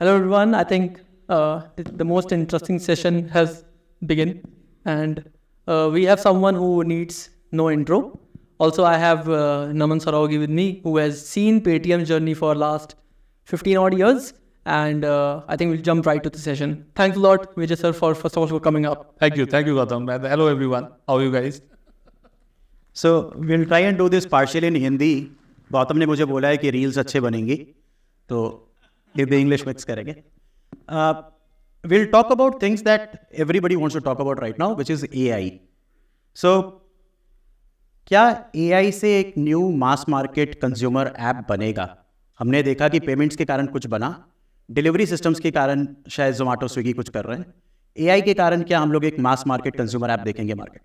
Hello everyone. I think the most interesting session has begun, and we have someone who needs no intro. Also, I have Naman Saraugi with me, who has seen Paytm's journey for last 15 odd years, and I think we'll jump right to the session. Thanks a lot, Vijay sir, for first of all for coming up. Thank you, Gautam. And hello everyone. How are you guys? So we'll try and do this partially in Hindi. Gautam ने मुझे बोला है कि reels अच्छे बनेंगी, तो Hindi English mix करेंगे. We'll talk about things that everybody wants to talk about right now, which is AI. So क्या AI से एक new mass market consumer app बनेगा? हमने देखा कि पेमेंट्स के कारण कुछ बना, डिलीवरी सिस्टम्स के कारण शायद जोमेटो स्विगी कुछ कर रहे हैं. AI के कारण क्या हम लोग एक मास मार्केट कंज्यूमर ऐप देखेंगे market?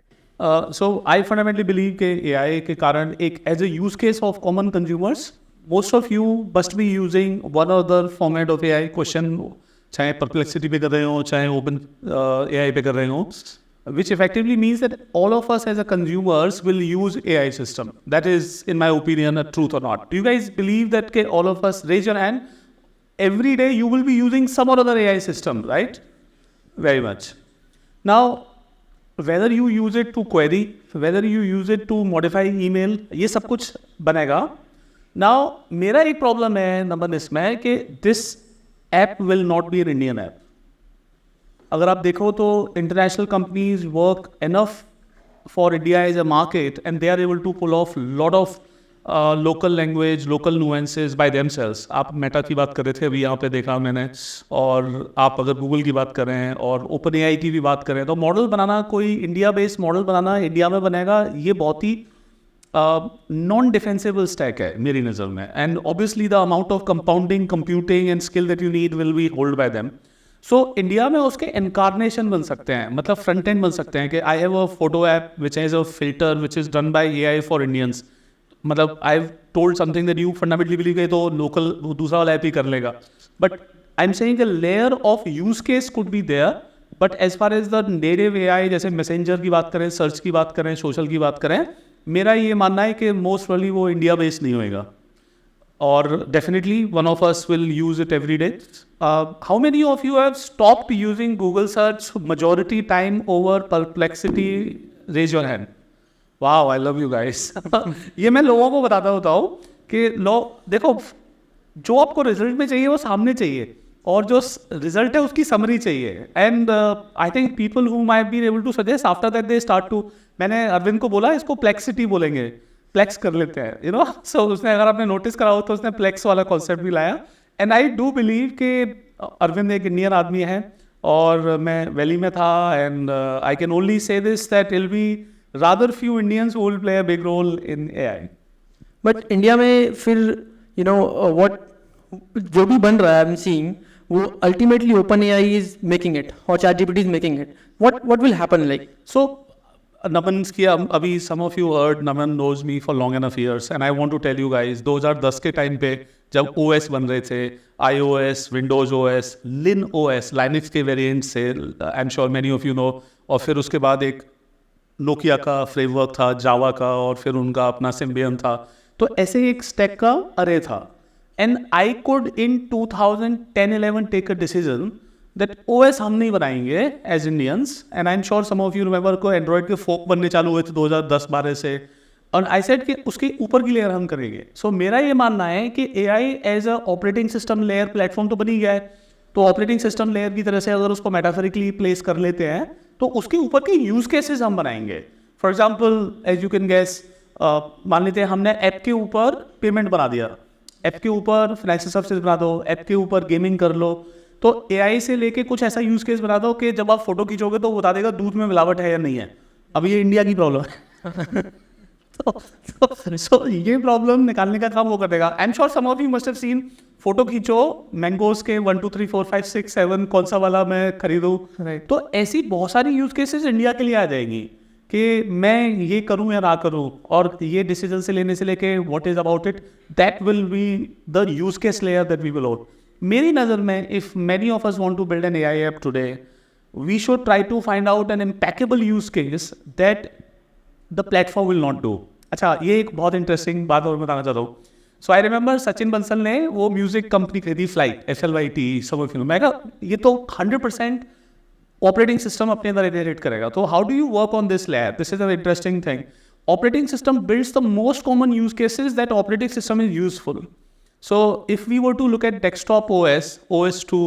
So I fundamentally believe कि AI के कारण एक as a use case of common consumers, most of you must be using one other format of AI question, चाहे Perplexity पे कर रहे हो, चाहे Open AI पे कर रहे हो, which effectively means that all of us as a consumers will use AI system. That is, in my opinion, a truth or not. Do you guys believe that कि all of us, raise your hand, every day you will be using some or other AI system, right? Very much. Now, whether you use it to query, whether you use it to modify email, ये सब कुछ बनेगा. Now, मेरा एक problem है number इसमें कि this app will not be an Indian app. अगर आप देखो तो international companies work enough for India as a market and they are able to pull off lot of local language, local nuances by themselves. आप Meta की बात कर रहे थे अभी यहाँ पे देखा मैंने, और आप अगर गूगल की बात कर रहे हैं और ओपन एआई की भी बात करें, तो मॉडल बनाना, कोई इंडिया बेस्ड मॉडल बनाना इंडिया में बनेगा, ये बहुत ही नॉन डिफेंसिबल स्टैक है मेरी नज़र में. And obviously the amount of compounding, computing and skill that you need will be hold by them. So India में उसके इनकारनेशन बन सकते हैं, मतलब फ्रंट एंड बन सकते हैं कि I have a photo app which is a filter which is done by AI for Indians. मतलब I have told something that you fundamentally believe के तो लोकल दूसरा वाला ऐप ही कर लेगा. But I am saying the layer of use case could be there, but as far as the native AI, जैसे messenger की बात करें, सर्च की बात करें, सोशल की बात करें, मेरा ये मानना है कि मोस्ट प्रोबेबली वो इंडिया बेस्ड नहीं होएगा. और definitely one of us will use it every day. How many of you have stopped using Google search majority time over Perplexity? Raise your hand. वाह, आई लव यू गाइस. ये मैं लोगों को बताता होता हूँ कि देखो, जो आपको रिजल्ट में चाहिए वो सामने चाहिए, और जो रिजल्ट है उसकी समरी चाहिए. And I think people who might be able to suggest after that they start to, मैंने अरविंद को बोला इसको प्लेक्सिटी बोलेंगे, प्लेक्स कर लेते हैं, यू नो. सो उसने, अगर आपने नोटिस करा हो तो उसने प्लेक्स वाला कॉन्सेप्ट भी लाया. एंड आई डू बिलीव कि अरविंद एक इंडियन आदमी है, और मैं वैली में था, and I can only say this that will B rather few Indians who will play a big role in AI. But India में फिर what जो भी बन रहा है, I'm seeing वो ultimately OpenAI is making it और ChatGPT is making it. What will happen like? So Naman की अभी some of you heard, Naman knows me for long enough years, and I want to tell you guys 2010 के time पे जब OS बन रहे थे, iOS, Windows OS, LinOS, Linux के variant से, I'm sure many of you know, और फिर उसके बाद एक नोकिया का फ्रेमवर्क था, जावा का, और फिर उनका अपना सिम्बियन था. तो ऐसे एक स्टैक का अरे था. And I could in 2010-11 take a decision that OS हम नहीं बनाएंगे as Indians. And I am sure some of you remember को एंड्रॉइड के फोक बनने चालू हुए थे 2010-12 से, और आई सेड कि उसके ऊपर की लेयर हम करेंगे. सो मेरा ये मानना है कि AI as a operating system layer platform तो बनी गया है, तो ऑपरेटिंग सिस्टम लेयर की तरह से अगर उसको मेटाफोरिकली प्लेस कर लेते हैं तो उसके ऊपर के यूज केसेस हम बनाएंगे. For example, as you can guess, मान लेते हैं हमने ऐप के ऊपर पेमेंट बना दिया, ऐप के ऊपर फाइनेंशियल सर्विसेज बना दो, ऐप के ऊपर गेमिंग कर लो. तो एआई से लेके कुछ ऐसा यूज केस बना दो कि जब आप फोटो खींचोगे तो वो बता देगा दूध में मिलावट है या नहीं है. अब ये इंडिया की प्रॉब्लम है. तो ये प्रॉब्लम निकालने का काम वो कर देगा. I am sure some of you must have seen, photo खींचो मैंगोज के 1 2 3 4 5 6 7 कौन सा वाला मैं खरीदूं. तो ऐसी बहुत सारी यूज केसेस इंडिया के लिए आ जाएंगी कि मैं ये करूं या ना करूं, और ये डिसीजन से लेने से लेके what is about it, that will be the use case layer that we will own. मेरी नज़र में, if many of us want to build an AI app today, we should try to find out an impeccable use case that the platform will not do. अच्छा, ये एक बहुत interesting बात और बताना चाहता हूँ. सो आई रिमेंबर सचिन बंसल ने वो म्यूजिक कंपनी खरीदी फ्लाइट FLYT समर फिल्म। मैं कहा ये तो 100% ऑपरेटिंग सिस्टम अपने अंदर इनहेरिट करेगा। तो how do you work on this layer? This is a interesting thing. Operating system builds the most common use cases that operating system is useful. So if we were to look at desktop OS, OS2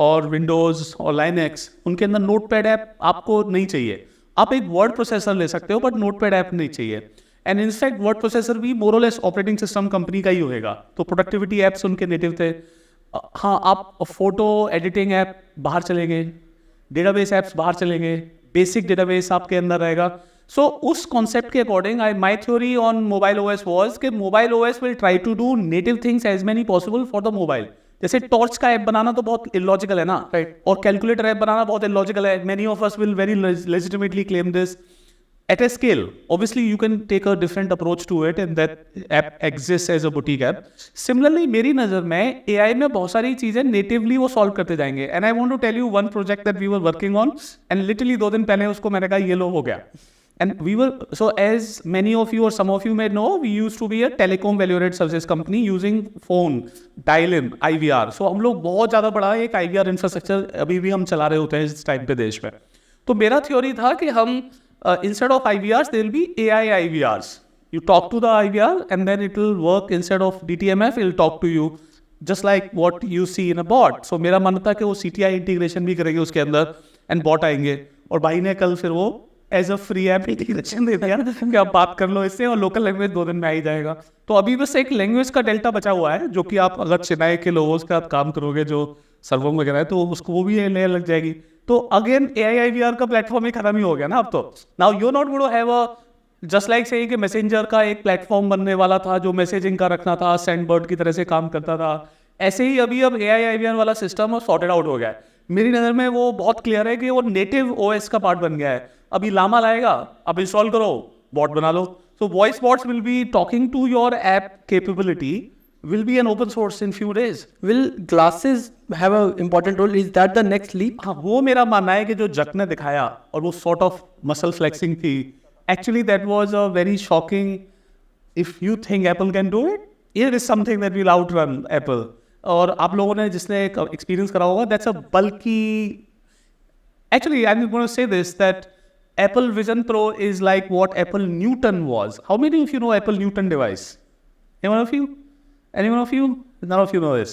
और Windows और Linux, उनके अंदर notepad app आपको नहीं चाहिए। आप एक word processor ले सकते हो बट नोटपैड ऐप नहीं चाहिए। एंड इनफैक्ट वर्ड प्रोसेसर भी मोर और लेस ऑपरेटिंग सिस्टम कंपनी का ही होएगा। तो प्रोडक्टिविटी ऐप्स उनके नेटिव थे। हाँ, आप फोटो एडिटिंग ऐप बाहर चलेंगे, डेटाबेस ऐप्स बाहर चलेंगे, बेसिक डेटाबेस आपके अंदर रहेगा। सो उस कॉन्सेप्ट के according my theory on mobile OS was कि mobile OS will try to do native things as many possible for the mobile. जैसे टॉर्च का ऐप बनाना तो बहुत इलॉजिकल है ना, राइट? और कैलकुलेटर ऐप बनाना बहुत इलॉजिकल है। Many of us will very legitimately claim this at a scale. Obviously you can take a different approach to it and that app exists as a boutique app. Similarly मेरी नज़र में AI में बहुत सारी चीज़ें natively वो solve करते जाएंगे। And I want to tell you one project that we were working on and literally 2 दिन पहले उसको मैंने कहा ये लो हो गया। And we were, so as many of you or some of you may know, we used to be a telecom value-added services company using phone, dial-in, IVR. So हम लोग बहुत ज़्यादा बड़ा एक IVR infrastructure अभी भी हम चला रहे होते हैं इस टाइम पे देश में। तो मेरा थ्योरी था कि हम instead of IVRs, there will be AI IVRs. You talk to the IVR and then it will work instead of DTMF, it will talk to you just like what you see in a bot. So मेरा मन था कि वो CTI integration भी करेंगे उसके अंदर and bot आएंगे। और भाई ने कल फिर वो as a free app integration दे दिया कि आप बात कर लो इससे और लोकल लैंग्वेज 2 दिन में आ ही जाएगा। तो अभी बस एक लैंग्वेज का डेल्टा बचा हुआ है जो कि आप अगर चेन्नई के लोगों के साथ काम करोगे जो सर्वों वगैरह है तो उसको वो भी लेयर लग जाएगी। तो अगेन AI IVR का प्लेटफॉर्म ही खत्म ही हो गया ना अब तो। Now you not going to have a just like say कि मैसेंजर का एक प्लेटफॉर्म बनने वाला था जो मैसेजिंग का रखना था, सेंडबर्ड की तरह से काम करता था, ऐसे ही अभी अब AI IVR वाला सिस्टम सॉर्टेड आउट हो गया है। मेरी नज़र में वो बहुत क्लियर है कि वो नेटिव OS का पार्ट बन गया है। अभी लामा लाएगा, अब इंस्टॉल करो, बॉट बना लो। So voice bots will be talking to your app capability will be an open source in few days. Will glasses have an important role? Is that the next leap? हाँ, वो मेरा मानना है कि जो जक ने दिखाया और वो sort of muscle flexing थी, actually that was a very shocking. If you think Apple can do it, it is something that will outrun Apple. और आप लोगों ने जिसने experience करा होगा, that's a bulky. Actually, I'm going to say this that Apple Vision Pro is like what Apple Newton was. How many of you know Apple Newton device? Anyone of you? Anyone of you? None of you know this.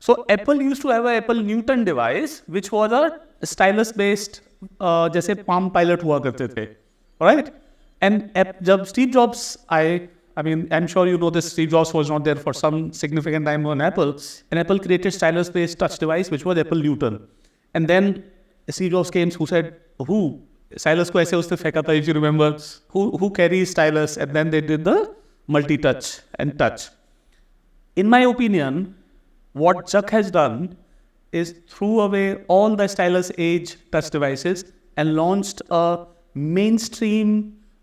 So Apple used to have a Apple Newton device, which was a stylus-based, जैसे Palm Pilot हुआ करते थे, right? And जब Steve Jobs आए, I mean, I'm sure you know this. Steve Jobs was not there for some significant time on Apple, and Apple created stylus-based touch device, which was Apple Newton. And then Steve Jobs came, who said, "Who stylus को ऐसे उसने फेंका था, if you remember, who carries stylus?" And then they did the multi-touch and touch. In my opinion, what Chuck has done is threw away all the stylus age touch devices and launched a mainstream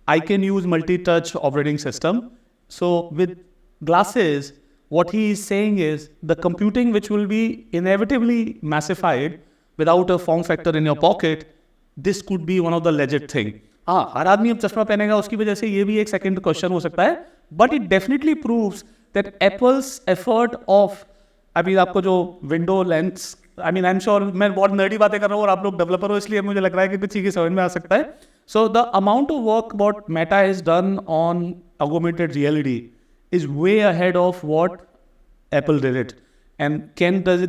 I can use multi-touch operating system. So with glasses, what he is saying is the computing which will be inevitably massified without a form factor in your pocket, this could be one of the legit thing. हाँ, हर आदमी अब चश्मा पहनेगा उसकी वजह से ये भी एक सेकंड क्वेश्चन हो सकता है, but it definitely proves that Apple's effort of, I mean, आपको जो window lens, I mean, I'm sure मैं बहुत नर्डी बातें कर रहा हूँ और आप लोग डेवलपर हो इसलिए मुझे लग रहा है कि कुछ चीज़ें समझ में आ सकता है. So the amount of work what Meta has done on augmented reality is way ahead of what Apple did it. And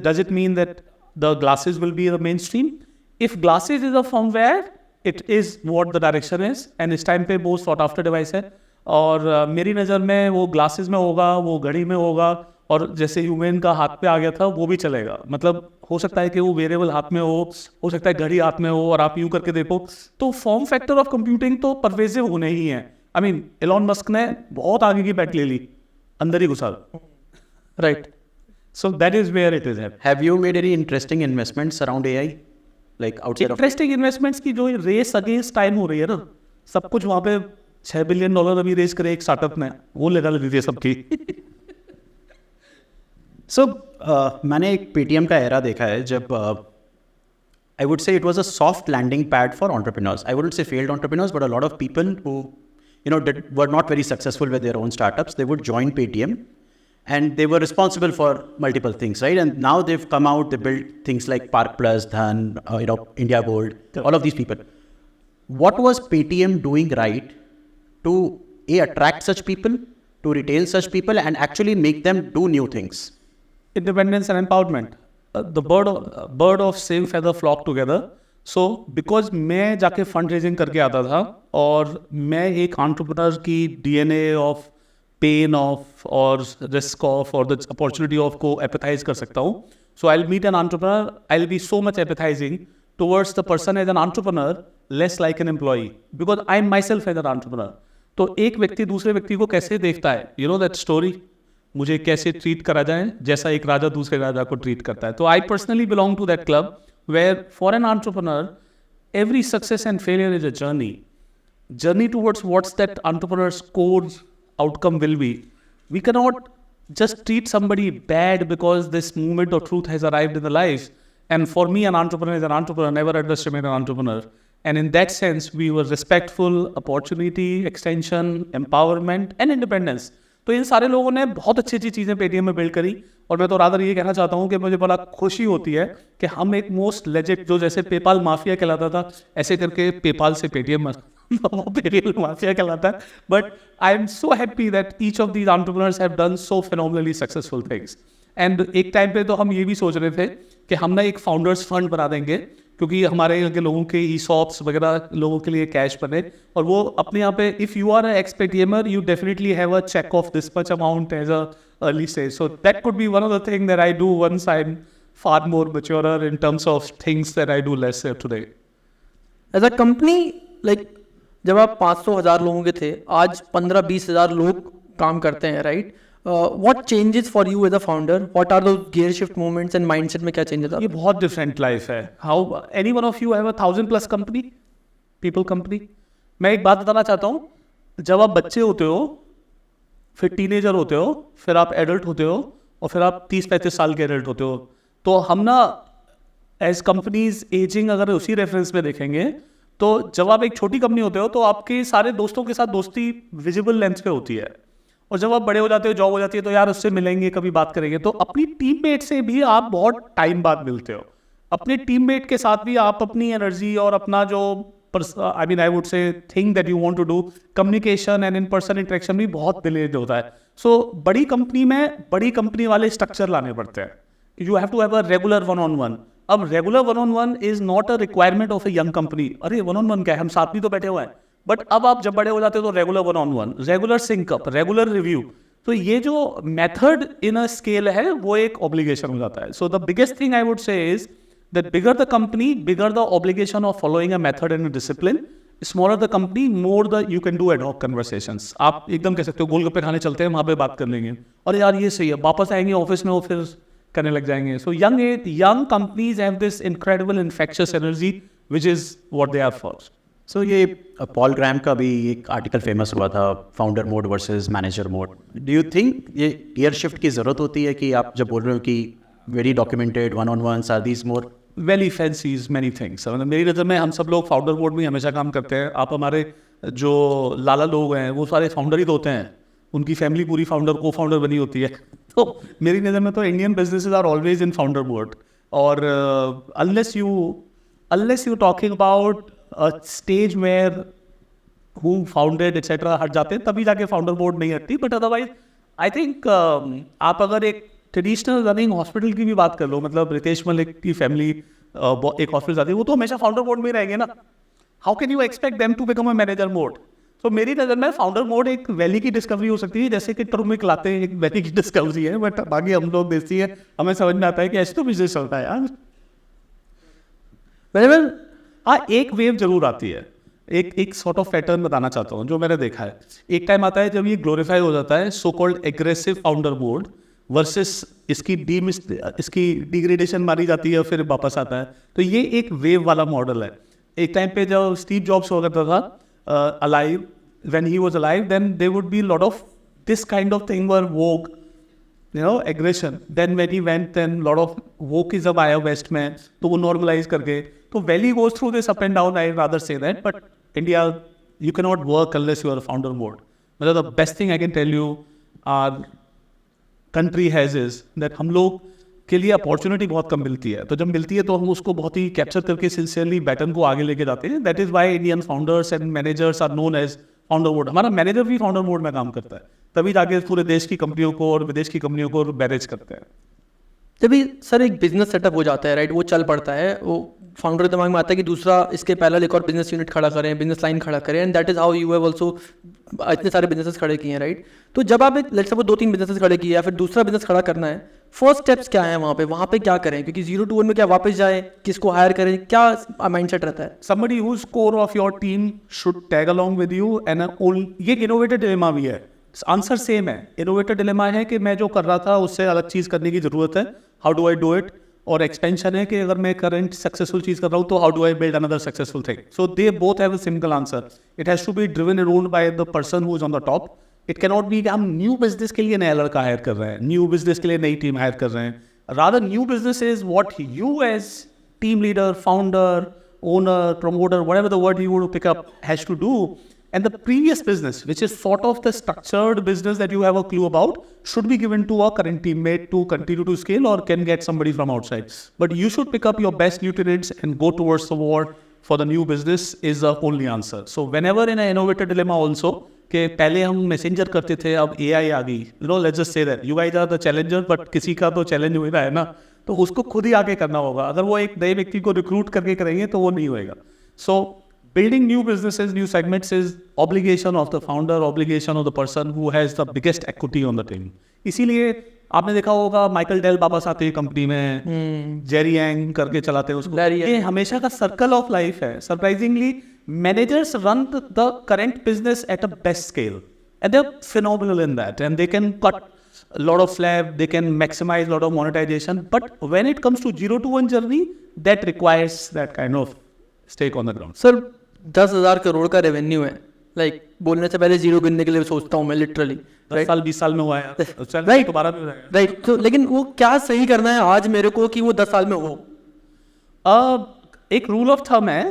does it mean that the glasses will be the mainstream? If glasses is a firmware, it is what the direction is, and इस time पे बहुत sought after device है. और मेरी नज़र में वो glasses में होगा, वो घड़ी में होगा, और जैसे ह्यूमन का हाथ पे आ गया था वो भी चलेगा. मतलब हो सकता है कि वो वेरिएबल हाथ में हो सकता है घड़ी हाथ में हो, और आप यूँ करके देखो तो फॉर्म फैक्टर ऑफ कंप्यूटिंग तो परवेजिव होने ही है. आई मीन एलॉन मस्क ने बहुत आगे की बैट ले ली, अंदर ही घुसा, right? So that is where it is. Have you made any interesting investments around AI, like outside of? Interesting investments की जो रेस अगेंस्ट टाइम हो रही है ना, सब कुछ वहाँ पे $6 बिलियन अभी रेस करे एक स्टार्टअप ने, वो लेना लेती है सबकी. So मैंने एक Paytm का एरा देखा है जब I would say it was a soft landing pad for entrepreneurs. I wouldn't say failed entrepreneurs, but a lot of people who were not very successful with their own startups, they would join Paytm, and they were responsible for multiple things, right? And now they've come out, they built things like Park Plus, Dhan, India Gold, all of these people. What was Paytm doing right to attract such people, to retain such people, and actually make them do new things? Independence and empowerment. The bird of same feather flock together. So because मैं जाके fund raising करके आता था और मैं एक entrepreneur की DNA of pain of और रिस्क ऑफ और द अपॉर्चुनिटी ऑफ को एपेथाइज कर सकता हूँ. So I will meet an entrepreneur, I will be so much empathising towards the person as an entrepreneur, less like an employee, because I am myself as an entrepreneur. तो एक व्यक्ति दूसरे व्यक्ति को कैसे देखता है, यू नो दैट स्टोरी, मुझे कैसे ट्रीट करा जाए जैसा एक राजा दूसरे राजा को ट्रीट करता है. तो I personally belong to that club where for an entrepreneur, every success and failure is a journey towards what's that entrepreneur's core outcome will be. We cannot just treat somebody bad because this moment of truth has arrived in the life. And for me, an entrepreneur is an entrepreneur, never underestimate an entrepreneur. And in that sense, we were respectful, opportunity, extension, empowerment and independence. तो इन सारे लोगों ने बहुत अच्छी अच्छी चीज़ें Paytm में build करी. और मैं तो रादर ये कहना चाहता हूँ कि मुझे बड़ा खुशी होती है कि हम एक मोस्ट लेजेंड, जो जैसे पेपाल माफिया कहलाता था, ऐसे करके पेपाल से पेटीएम पेटीएम माफिया कहलाता है. But I am so happy that each of these entrepreneurs have done so phenomenally successful things. And एक टाइम पे तो हम ये भी सोच रहे थे कि हम ना एक फाउंडर्स फंड बना देंगे, क्योंकि हमारे यहाँ के लोगों के ई-शॉप्स वगैरह लोगों के लिए कैश बने, और वो अपने यहाँ पे if you are a ex Paytmer you definitely have a check of this much amount as a early stage. So that could be one of the thing that I do once I am far more mature in terms of things that I do less today. As a company, like जब आप 500,000 लोगों के थे, आज 15-20,000 लोग काम करते हैं, right? What changes for you as a founder? What are those gear shift moments and mindset में क्या changes are? ये बहुत डिफरेंट लाइफ है. How any one of you have 1,000+ company, people company. मैं एक बात बताना चाहता हूँ, जब आप बच्चे होते हो, फिर टीनेजर होते हो, फिर आप एडल्ट होते हो, और फिर आप 30-35 साल के एडल्ट होते हो, तो हम ना एज कंपनीज एजिंग अगर उसी रेफरेंस में देखेंगे, तो जब आप एक छोटी कंपनी होते हो तो आपके सारे दोस्तों के साथ दोस्ती विजिबल लेंस पे होती है, और जब आप बड़े हो जाते हो, जॉब हो जाती है, तो यार उससे मिलेंगे, कभी बात करेंगे. तो अपनी टीममेट से भी आप बहुत टाइम बाद मिलते हो. अपने टीममेट के साथ भी आप अपनी एनर्जी और अपना जो I would say thing that you want to do, communication and in person interaction भी बहुत डिलेड होता है. सो बड़ी कंपनी में बड़ी कंपनी वाले स्ट्रक्चर लाने पड़ते हैं. You have to have a regular 1-on-1. अब regular 1-on-1 is not a requirement of a young company. अरे 1-on-1 क्या है, हम साथ भी तो बैठे हुए हैं. बट अब आप जब बड़े हो जाते हो तो regular 1-on-1, regular sync up, regular review. तो ये जो मेथड इन अ स्केल है वो एक ऑब्लिगेशन हो जाता है. So the biggest thing I would say is that bigger the company, bigger the obligation of following a method and discipline. Smaller the company, more the you can do ad hoc conversations. आप एकदम कह सकते हो गोलगप्पे खाने चलते हैं, वहाँ पे बात कर लेंगे, और यार ये सही है, वापस आएंगे ऑफिस में वो फिर करने लग जाएंगे. So young companies have this incredible infectious energy which is what they are for. So ये पॉल ग्राम का भी एक आर्टिकल फेमस हुआ था, founder mode versus manager mode. Do you think ये गियर शिफ्ट की ज़रूरत होती है कि आप जब बोल रहे हो कि very documented 1-on-1s are these more valley fancies many things? मेरी नज़र में हम सब लोग फाउंडर मोड में हमेशा काम करते हैं. आप हमारे जो लाला लोग हैं वो सारे फाउंडर ही तो होते हैं, उनकी फैमिली पूरी फाउंडर को फाउंडर बनी होती है. तो मेरी नज़र में तो Indian businesses are always in founder mode. और unless you talking about a stage where who founded etc हट जाते हैं, तभी जाके फाउंडर बोर्ड नहीं हटती. बट अदरवाइज आई थिंक आप अगर एक ट्रेडिशनल रनिंग हॉस्पिटल की भी बात कर लो, मतलब रितेश मलिक की फैमिली एक हॉस्पिटल जाती है, वो तो हमेशा फाउंडर बोर्ड में रहेंगे ना. How can you expect them to become a manager mode? तो मेरी नज़र में फाउंडर मोड एक वैली की डिस्कवरी हो सकती है, जैसे कि टर्मिक लाते हैं, एक वैली की डिस्कवरी है. बट बाकी हम लोग देसी है, हमें समझ में आता है कि ऐसे तो बिजनेस चलता है यार. Whenever एक वेव जरूर आती है. एक सॉर्ट ऑफ पैटर्न बताना चाहता हूँ जो मैंने देखा है. एक टाइम आता है जब ये ग्लोरीफाई हो जाता है, so called aggressive founder mode versus इसकी डिग्रेडेशन मारी जाती है और फिर वापस आता है. तो ये एक वेव वाला मॉडल है. एक टाइम पे जब स्टीव जॉब्स हुआ करता था alive, when he was alive, then there would be lot of this kind of thing were woke, you know, aggression. Then when he went, then lot of wokeism आया waste में, तो वो normalise करके. तो valley goes through this up and down, I rather say that. But India, you cannot work unless you are a founder mode. मतलब the best thing I can tell you are country has is that हम लोग के लिए opportunity बहुत कम मिलती है, तो जब मिलती है तो हम उसको बहुत ही कैप्चर करके सिंसियरली बैटन को आगे लेके जाते हैं. That is why Indian founders and managers are known as founder mode. हमारा मैनेजर भी फाउंडर मोड में काम करता है, तभी जाके पूरे देश की कंपनियों को और विदेश की कंपनियों को मैनेज करते हैं. जब भी सर एक बिजनेस सेटअप हो जाता है, राइट, वो चल पड़ता है, वो फाउंडर के दिमाग में आता है कि दूसरा इसके पहले एक और बिजनेस यूनिट खड़ा करें, बिजनेस लाइन खड़ा करें, and that is how you have also इतने सारे बिजनेसेस खड़े किए हैं, राइट. तो जब आप एक लेट्स सपोज 2-3 बिजनेसेस खड़े किए या फिर दूसरा बिजनेस खड़ा करना है, फर्स्ट स्टेप्स क्या है वहाँ पे क्या करें, क्योंकि 0 to 1 में क्या वापस जाए, किसको हायर करें, क्या माइंडसेट रहता है? Somebody who's core of your team should tag along with you and ये इनोवेटिव डिलेमा भी है. आंसर सेम है. इनोवेटिव डिलेमा है कि मैं जो कर रहा था उससे अलग चीज़ करने की ज़रूरत है, how do I do it. और एक्सपेंशन है कि अगर मैं करंट सक्सेसफुल चीज़ कर रहा हूँ तो how do I build another successful thing. So they both have a single answer. It has to be driven and owned by the person who is on the top. It can not be कि हम new business के लिए नया लड़का higher कर रहे हैं, new business के लिए नई टीम हायर कर रहे हैं. Rather new business is what you as team leader, founder, owner, promoter, whatever the word you want to pick up, has to do. And the previous business, which is sort of the structured business that you have a clue about, should be given to a current teammate to continue to scale, or can get somebody from outside. But you should pick up your best lieutenants and go towards the war for the new business is the only answer. So whenever in an innovative dilemma also, कि पहले हम messenger करते थे, अब AI आ गई, let's just say that you guys are the challenger, but किसी का तो चैलेंज हो रहा है ना, तो उसको खुद ही आगे करना होगा. अगर वो एक नए व्यक्ति को रिक्रूट करके करेंगे तो वो नहीं होएगा. सो building new businesses, new segments is obligation of the founder, obligation of the person who has the biggest equity on the team. इसीलिए आपने देखा होगा माइकल डेल वापस आते हैं कंपनी में, जेरी यांग करके चलाते हैं उसको. ये हमेशा का सर्कल ऑफ लाइफ है. Surprisingly managers run the current business at a best scale and they're phenomenal in that, and they can cut a lot of slab, they can maximize a lot of monetization. But when it comes to 0 to 1 journey, that requires that kind of stake on the ground. Sir 10,000 crore का revenue है, like बोलने से पहले zero गिनने के लिए सोचता हूँ मैं लिटरली. 10 साल 20 साल में हुआ है, राइट, दोबारा भी हो जाएगा. राइट. तो लेकिन वो क्या सही करना है आज मेरे को कि वो 10 साल में हो? एक रूल ऑफ थंब है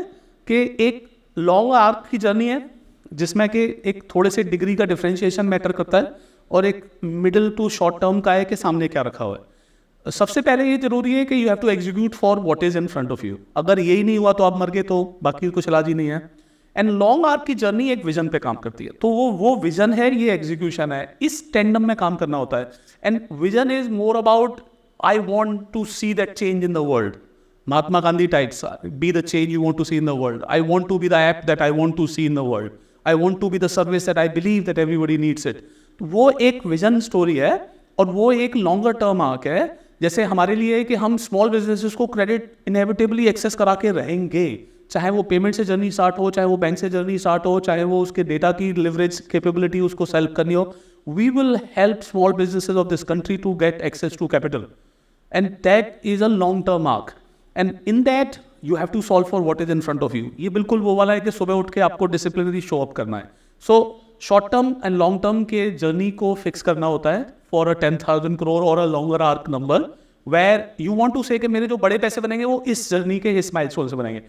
कि एक लॉन्ग आर्क की जर्नी है जिसमें कि एक थोड़े से डिग्री का डिफरेंशिएशन मैटर करता है, और एक मिडिल टू शॉर्ट टर्म का है कि सामने क्या रखा हुआ है. सबसे पहले ये जरूरी है कि you have to execute for what is in front of you. अगर यही नहीं हुआ तो आप मर गए, तो बाकी कुछ इलाज ही नहीं है. एंड लॉन्ग आर्क की जर्नी एक विजन पे काम करती है, तो वो विजन है, ये एग्जीक्यूशन है, इस टेंडम में काम करना होता है. And vision is more about I want to see that change in the world. Mahatma Gandhi types, be the change you want to see in the world. I want to be the app that I want to see in the world. I want to be the service that I believe that everybody needs it. वो एक vision story है और वो एक longer term arc है. जैसे हमारे लिए कि हम स्मॉल बिजनेसेस को क्रेडिट इनएविटेबली एक्सेस करा के रहेंगे, चाहे वो पेमेंट से जर्नी स्टार्ट हो, चाहे वो बैंक से जर्नी स्टार्ट हो, चाहे वो उसके डेटा की लिवरेज कैपेबिलिटी उसको सेल्फ करनी हो. We will help small businesses of this country to get access to capital, and that is a long term arc. And in that you have to solve for what is in front of you. ये बिल्कुल वो वाला है कि सुबह उठ के आपको डिसिप्लिनरी शो अप करना है. So short term and long term के जर्नी को फिक्स करना होता है फॉर अ 10,000 करोड़ और a longer arc number, where you want to say कि मेरे जो बड़े पैसे बनेंगे वो इस जर्नी के इस माइलस्टोन से बनेंगे.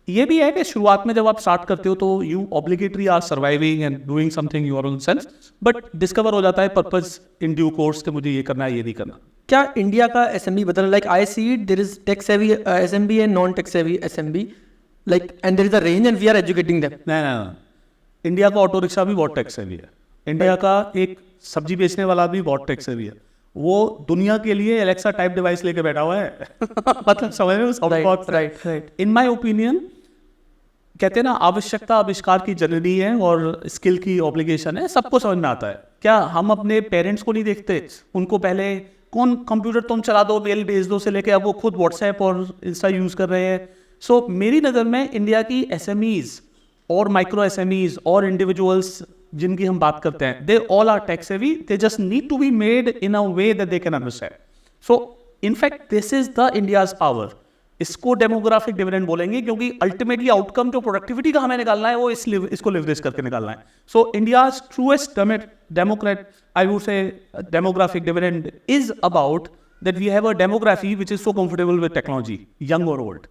ये भी है कि शुरुआत में जब आप स्टार्ट करते हो तो you obligatory are surviving and doing something your own self, but discover हो जाता है पर्पस इन ड्यू कोर्स कि मुझे ये करना है, ये नहीं करना. क्या इंडिया का SMB बदल, like I see it, there is tech savvy SMB and non tech savvy SMB, like and there is a range and we are educating them. नहीं, इंडिया का ऑटो रिक्शा भी बहुत टैक्स सेवी है. India का एक सब्जी बेचने वाला भी बहुत टैक्स सेवी है. वो दुनिया के लिए एलेक्सा टाइप डिवाइस लेके बैठा हुआ है. मतलब समझ रहे हो? राइट. इन माय ओपिनियन कहते हैं ना, आवश्यकता आविष्कार की जरूरी है और स्किल की ऑब्लिगेशन है. सबको समझ में आता है. क्या हम अपने पेरेंट्स को नहीं देखते? उनको पहले कौन कंप्यूटर तुम चला दो, मेल भेज दो से लेके अब वो खुद व्हाट्सएप और इंस्टा यूज़ कर रहे हैं. सो मेरी नज़र में इंडिया की SMEs और माइक्रो SMEs और इंडिविजुअल्स जिनकी हम बात करते हैं, they all are tech savvy. They just need to be made in a way that they can understand. So in fact this is the India's power. इसको डेमोग्राफिक डिविडेंड बोलेंगे क्योंकि अल्टीमेटली आउटकम जो प्रोडक्टिविटी का हमें निकालना है वो इसको लिवरेज करके निकालना है. So India's truest democrat, I would say demographic dividend is about that we have a demography which is so comfortable with technology, young और ओल्ड.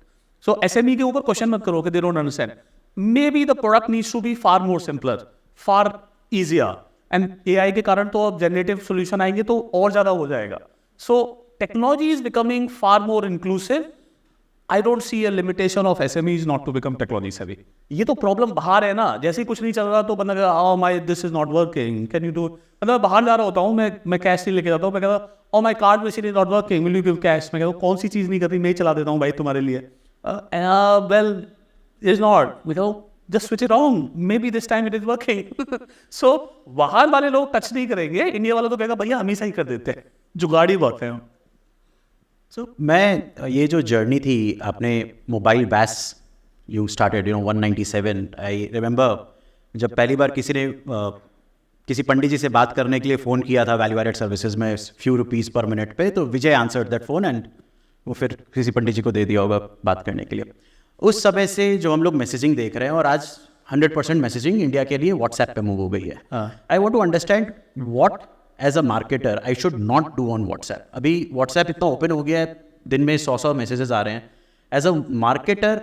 सो SME के ऊपर क्वेश्चन मत करो कि they don't understand. Maybe the product needs to be far more simpler, far easier, and AI के कारण तो अब जनरेटिव सोल्यूशन आएंगे तो और ज़्यादा हो जाएगा. So technology is becoming far more inclusive. I don't see a limitation of SMEs not to become technology savvy. ये तो प्रॉब्लम बाहर है ना. जैसे ही कुछ नहीं चल रहा तो बंदा कहता oh my this is not working, can you do. मतलब बाहर जा रहा होता हूँ मैं कैश नहीं लेके जाता हूँ, मैं कहता oh my card machine is not working, will you give cash. मैं कहता हूँ कौन सी चीज़ नहीं करती, मैं ही चला देता हूँ भाई तुम्हारे लिए. Well it's not, you know, just switch it on, maybe this time it is working. So बाहर वाले लोग टच नहीं करेंगे, इंडिया वाला तो कहेगा भैया हमेशा ही कर देते हैं, जुगाड़ी बहुत है. सो मैं ये जो जर्नी थी आपने mobile base you started 197. I remember जब पहली बार किसी ने किसी पंडित जी से बात करने के लिए फ़ोन किया था वैल्यू एडेड सर्विसेज में फ्यू रुपीज़ पर मिनट पे, तो विजय आंसर्ड दैट फ़ोन एंड वो फिर किसी पंडित जी को दे दिया होगा बात करने के लिए. उस समय से जो हम लोग मैसेजिंग देख रहे हैं और आज 100% मैसेजिंग इंडिया के लिए व्हाट्सएप पे मूव हो गई है. I want to understand what as a marketer I should not do on WhatsApp. अभी व्हाट्सएप इतना ओपन हो गया है, दिन में 100 मैसेजेस आ रहे हैं. एज अ मार्केटर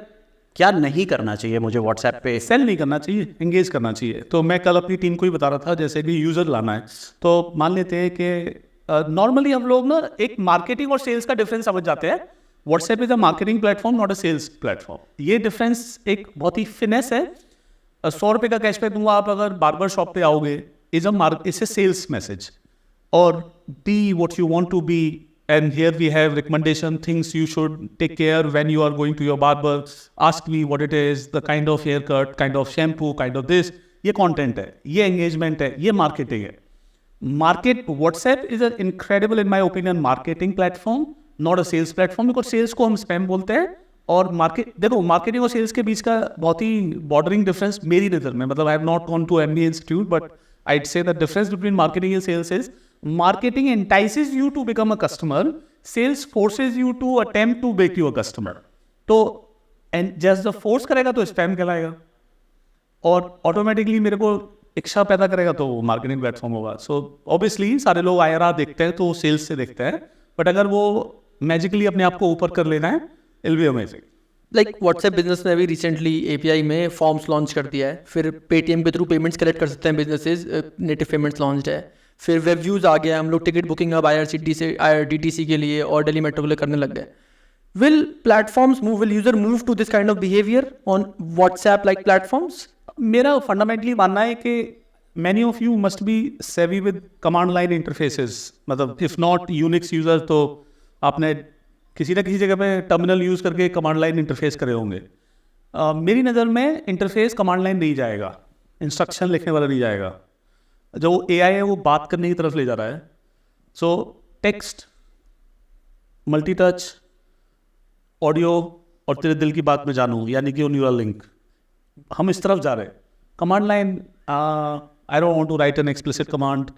क्या नहीं करना चाहिए मुझे व्हाट्सएप पे? सेल नहीं करना चाहिए, एंगेज करना चाहिए. तो मैं कल अपनी टीम को ही बता रहा था, जैसे कि यूज़र लाना है तो मान लेते हैं कि नॉर्मली हम लोग ना एक मार्केटिंग और सेल्स का डिफरेंस समझ जाते हैं. WhatsApp is a marketing platform not a sales platform. ये डिफरेंस एक बहुत ही फिनेस है. 100 रुपये का कैशबैक दूंगा आप अगर बार्बर शॉप पे आओगे, इज अ सेल्स मैसेज. और B what you want to be, and here we have recommendation things you should take care when you are going to your barber. Ask me what it is, the kind of haircut, kind of shampoo, kind of this. ये content है, ये engagement है, ये marketing है. WhatsApp is an incredible in my opinion marketing platform, not a sales platform, because sales को हम spam बोलते हैं और देखो marketing और sales के बीच का बहुत ही bordering difference मेरी नज़र में, मतलब I have not gone to MBA institute, but I'd say the difference between marketing and sales is marketing entices you to become a customer, sales forces you to attempt to make you a customer. तो and just the force करेगा तो spam कहलाएगा और automatically मेरे को इच्छा पैदा करेगा तो वो मार्केटिंग प्लेटफॉर्म होगा. सो ऑब्वियसली सारे लोग IRR देखते हैं तो सेल्स से देखते हैं, बट अगर वो मैजिकली अपने आप को ऊपर कर लेना है, it will be amazing. Like WhatsApp business ने अभी रिसेंटली API में फॉर्म्स लॉन्च कर दिया है. फिर पेटीएम के थ्रू पेमेंट्स कलेक्ट कर सकते हैं बिजनेसेस, नेटिव पेमेंट्स लॉन्च है. फिर वेब व्यूज़ आ गया, हम लोग टिकट बुकिंग अब IRCTC के लिए और दिल्ली मेट्रो के लिए करने लग गए. Will platforms move, will user move to this kind of behaviour on WhatsApp like platforms? मेरा फंडामेंटली मानना है कि many of you must be savvy with command line interfaces. मतलब इफ नॉट यूनिक्स यूजर तो आपने किसी ना किसी जगह पे टर्मिनल यूज़ करके कमांड लाइन इंटरफेस करे होंगे. मेरी नज़र में इंटरफेस कमांड लाइन नहीं जाएगा, इंस्ट्रक्शन लिखने वाला नहीं जाएगा. जो AI है वो बात करने की तरफ ले जा रहा है. सो टेक्स्ट, मल्टी टच, ऑडियो और तेरे दिल की बात में जानूँ, यानी कि न्यूरल लिंक, हम इस तरफ जा रहे हैं. Command line, I don't want to write an explicit command,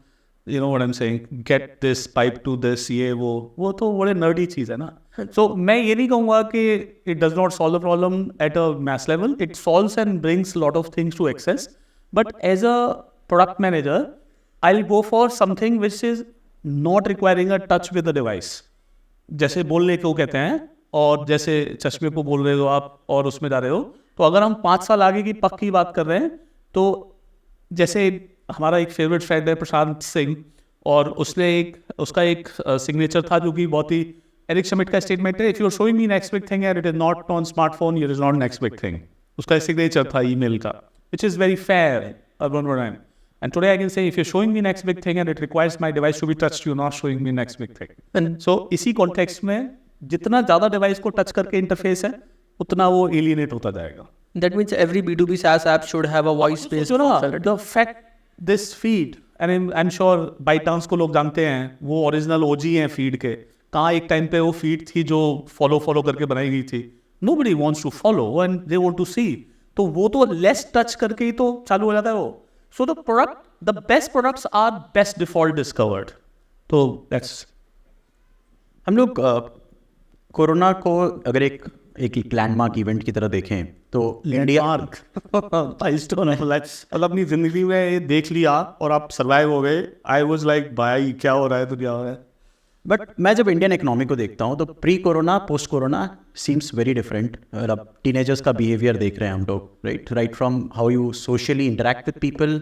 you know what I am saying, get this pipe to this, ये वो तो बड़े नर्डी चीज़ है ना. सो मैं ये नहीं कहूँगा कि it does not solve the problem at a mass level. It solves and brings lot of things to access, but as a product manager, I'll go for something which is not requiring a touch with the device. जैसे बोलने को कहते हैं, और जैसे चश्मे को बोल रहे हो आप और उसमें जा रहे हो, तो अगर हम 5 साल आगे की पक्की बात कर रहे हैं तो जैसे हमारा एक फेवरेट फ्रेंड है प्रशांत सिंह, और उसका एक सिग्नेचर था जो कि बहुत ही एरिक श्मिड्ट का स्टेटमेंट है, if you are showing me next big thing and it is not on smartphone, it is not next big thing. उसका सिग्नेचर था ईमेल का, which is very fair urban time. And today I can say if you're showing me next big thing and it requires my device to be touched, you're not showing me next big thing. And so इसी context में जितना ज़्यादा device को touch करके interface है, उतना वो alienate होता जाएगा. That means every B2B SaaS app should have a voice based. So the fact this feed, and I'm sure ByteDance को लोग जानते हैं, वो original OG हैं feed के. कहाँ एक time पे वो feed थी जो follow करके बनाई गई थी. Nobody wants to follow and they want to see. तो वो तो less touch करके ही तो चालू हो जाता है वो. So the best products are best default discovered. तो that's. हम लोग कोरोना को अगर एक लैंडमार्क इवेंट की तरह देखें तो इंडिया मतलब अपनी जिंदगी में देख लिया और आप सर्वाइव हो गए. आई वाज लाइक भाई क्या हो रहा है दुनिया में. बट मैं जब इंडियन इकोनॉमी को देखता हूँ तो pre corona post corona seems very different. और अब टीनेजर्स का बिहेवियर देख रहे हैं हम लोग, right from how you socially interact with people,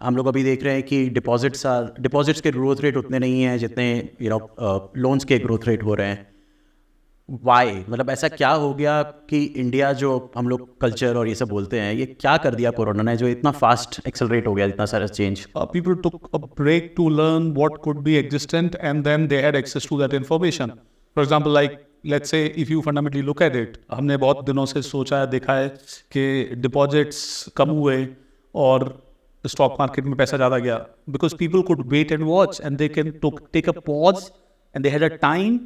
हम लोग अभी देख रहे हैं कि डिपॉजिट्स के ग्रोथ रेट उतने नहीं हैं जितने लोन्स के ग्रोथ रेट हो रहे हैं. वाई, मतलब ऐसा क्या हो गया कि इंडिया जो हम लोग कल्चर और ये सब बोलते हैं, ये क्या कर दिया कोरोना ने जो इतना फास्ट एक्सेलरेट हो गया, इतना सारा change? People took a break to learn what could be existent, and then they had access to that information. For example, like let's say if you fundamentally look at it, हमने बहुत दिनों से सोचा है, देखा है कि डिपॉजिट्स कम हुए और स्टॉक मार्केट में पैसा ज़्यादा गया, because people could wait and watch and they can take a pause and they had a time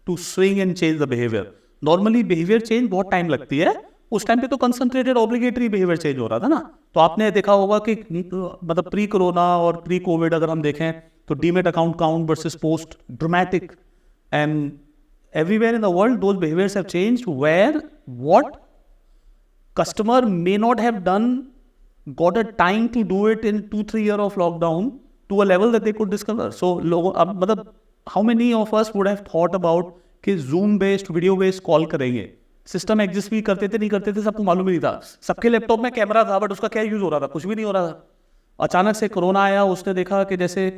to swing and change the behavior. Normally behavior change बहुत टाइम लगती है, उस टाइम पे तो कंसंट्रेटेड ऑब्लिगेटरी बिहेवियर चेंज हो रहा था ना. तो आपने देखा होगा कि मतलब प्री कोरोना और प्री कोविड अगर हम देखें तो demat account count versus post dramatic, and everywhere in the world those behaviors have changed where what customer may not have done got a time to do it in 2-3 years of lockdown to a level that they could discover. So लोगों अब मतलब how many of us would have thought about कि zoom based video based call करेंगे. System exist भी करते थे नहीं करते थे सबको मालूम ही नहीं था. सबके लैपटॉप में कैमरा था बट उसका क्या यूज हो रहा था, कुछ भी नहीं हो रहा था. अचानक से कोरोना आया, उसने देखा कि जैसे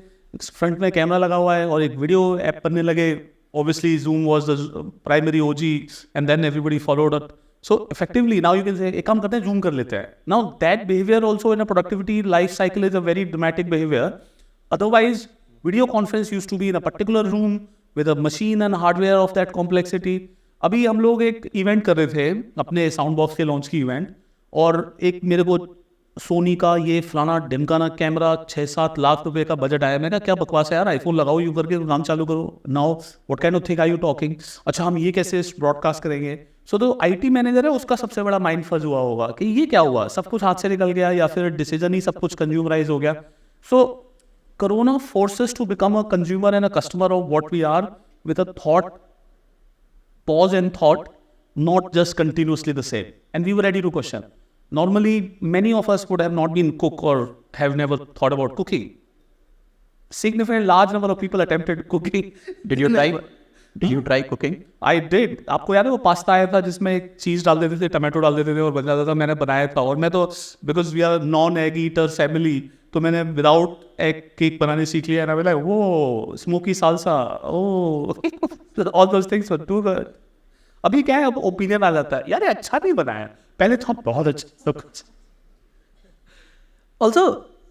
फ्रंट में कैमरा लगा हुआ है और एक वीडियो ऐप बनने लगे. Obviously, Zoom was the primary OG, and then everybody followed it. So effectively, now you can say, एक काम करते हैं, Zoom कर लेते हैं. Now that behavior also in a productivity life cycle is a very dramatic behavior. Otherwise, video conference used to be in a particular room with a machine and hardware of that complexity. अभी हम लोग एक event कर रहे थे, अपने sound box के launch की इवेंट, और एक मेरे को सोनी का ये फलाना ढिमकाना कैमरा 6-7 लाख रुपए का बजट आया. मैंने कहा क्या बकवास है यार, आईफोन लगाओ यू करके काम चालू करो. Now what kind of thing are you talking? अच्छा हम ये कैसे ब्रॉडकास्ट करेंगे? सो तो आईटी मैनेजर है, उसका सबसे बड़ा माइंड फज हुआ होगा कि ये क्या हुआ, सब कुछ हाथ से निकल गया या फिर डिसीजन ही सब कुछ कंज्यूमराइज हो गया. So corona forces to become a consumer and a customer of what we are with a thought, pause and thought, not just continuously the same. And we were ready to question. Normally, many of us would have not been cook or have never thought about cooking. Significant large number of people attempted cooking. Did you try cooking? I did. आपको याद है वो pasta आया था जिसमें चीज़ डाल देते थे, टमाटो डाल देते थे और बन जाता था. मैंने बनाया था और मैं तो because we are non egg eater family, तो मैंने विदाउट एग केक बनाने सीख लिया. ना बोला वो smoky salsa, oh all those things were too good. अभी क्या है, अब ओपिनियन आ जाता है यार अच्छा नहीं बनाया, पहले तो बहुत अच्छा सब कुछ. ऑल्सो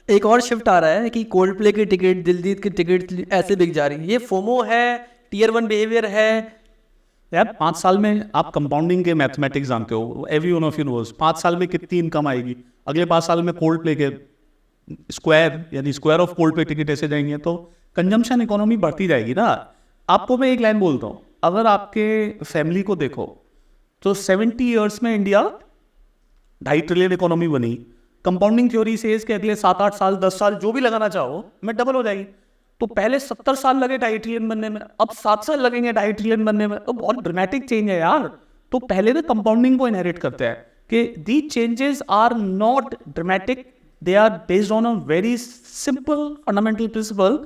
एक और शिफ्ट आ रहा है कि कोल्ड प्ले की टिकट, दिलजीत की टिकट ऐसे बिक जा रही है. ये फोमो है, टियर 1 बिहेवियर है. यार 5 साल में आप कंपाउंडिंग के मैथमेटिक्स जानते हो, every one of you knows 5 साल में कितनी इनकम आएगी. अगले 5 साल में कोल्ड प्ले के स्क्वायर यानी square of cold play ticket ऐसे जाएंगे तो कंजम्पशन इकोनॉमी बढ़ती जाएगी ना. आपको मैं एक लाइन बोलता हूँ, अगर आपके फैमिली को देखो तो 70 ईयर्स में इंडिया 2.5 ट्रिलियन इकोनॉमी बनी. कंपाउंडिंग थ्योरी से इसके अगले 7-8 साल 10 साल जो भी लगाना चाहो मैं डबल हो जाएगी. तो पहले 70 साल लगे 2.5 ट्रिलियन बनने में, अब 7 साल लगेंगे 2.5 ट्रिलियन बनने में. तो बहुत ड्रामेटिक चेंज है यार. तो पहले ना कंपाउंडिंग को इनहेरिट करते हैं कि the changes are not dramatic, they are based on a very simple fundamental principle.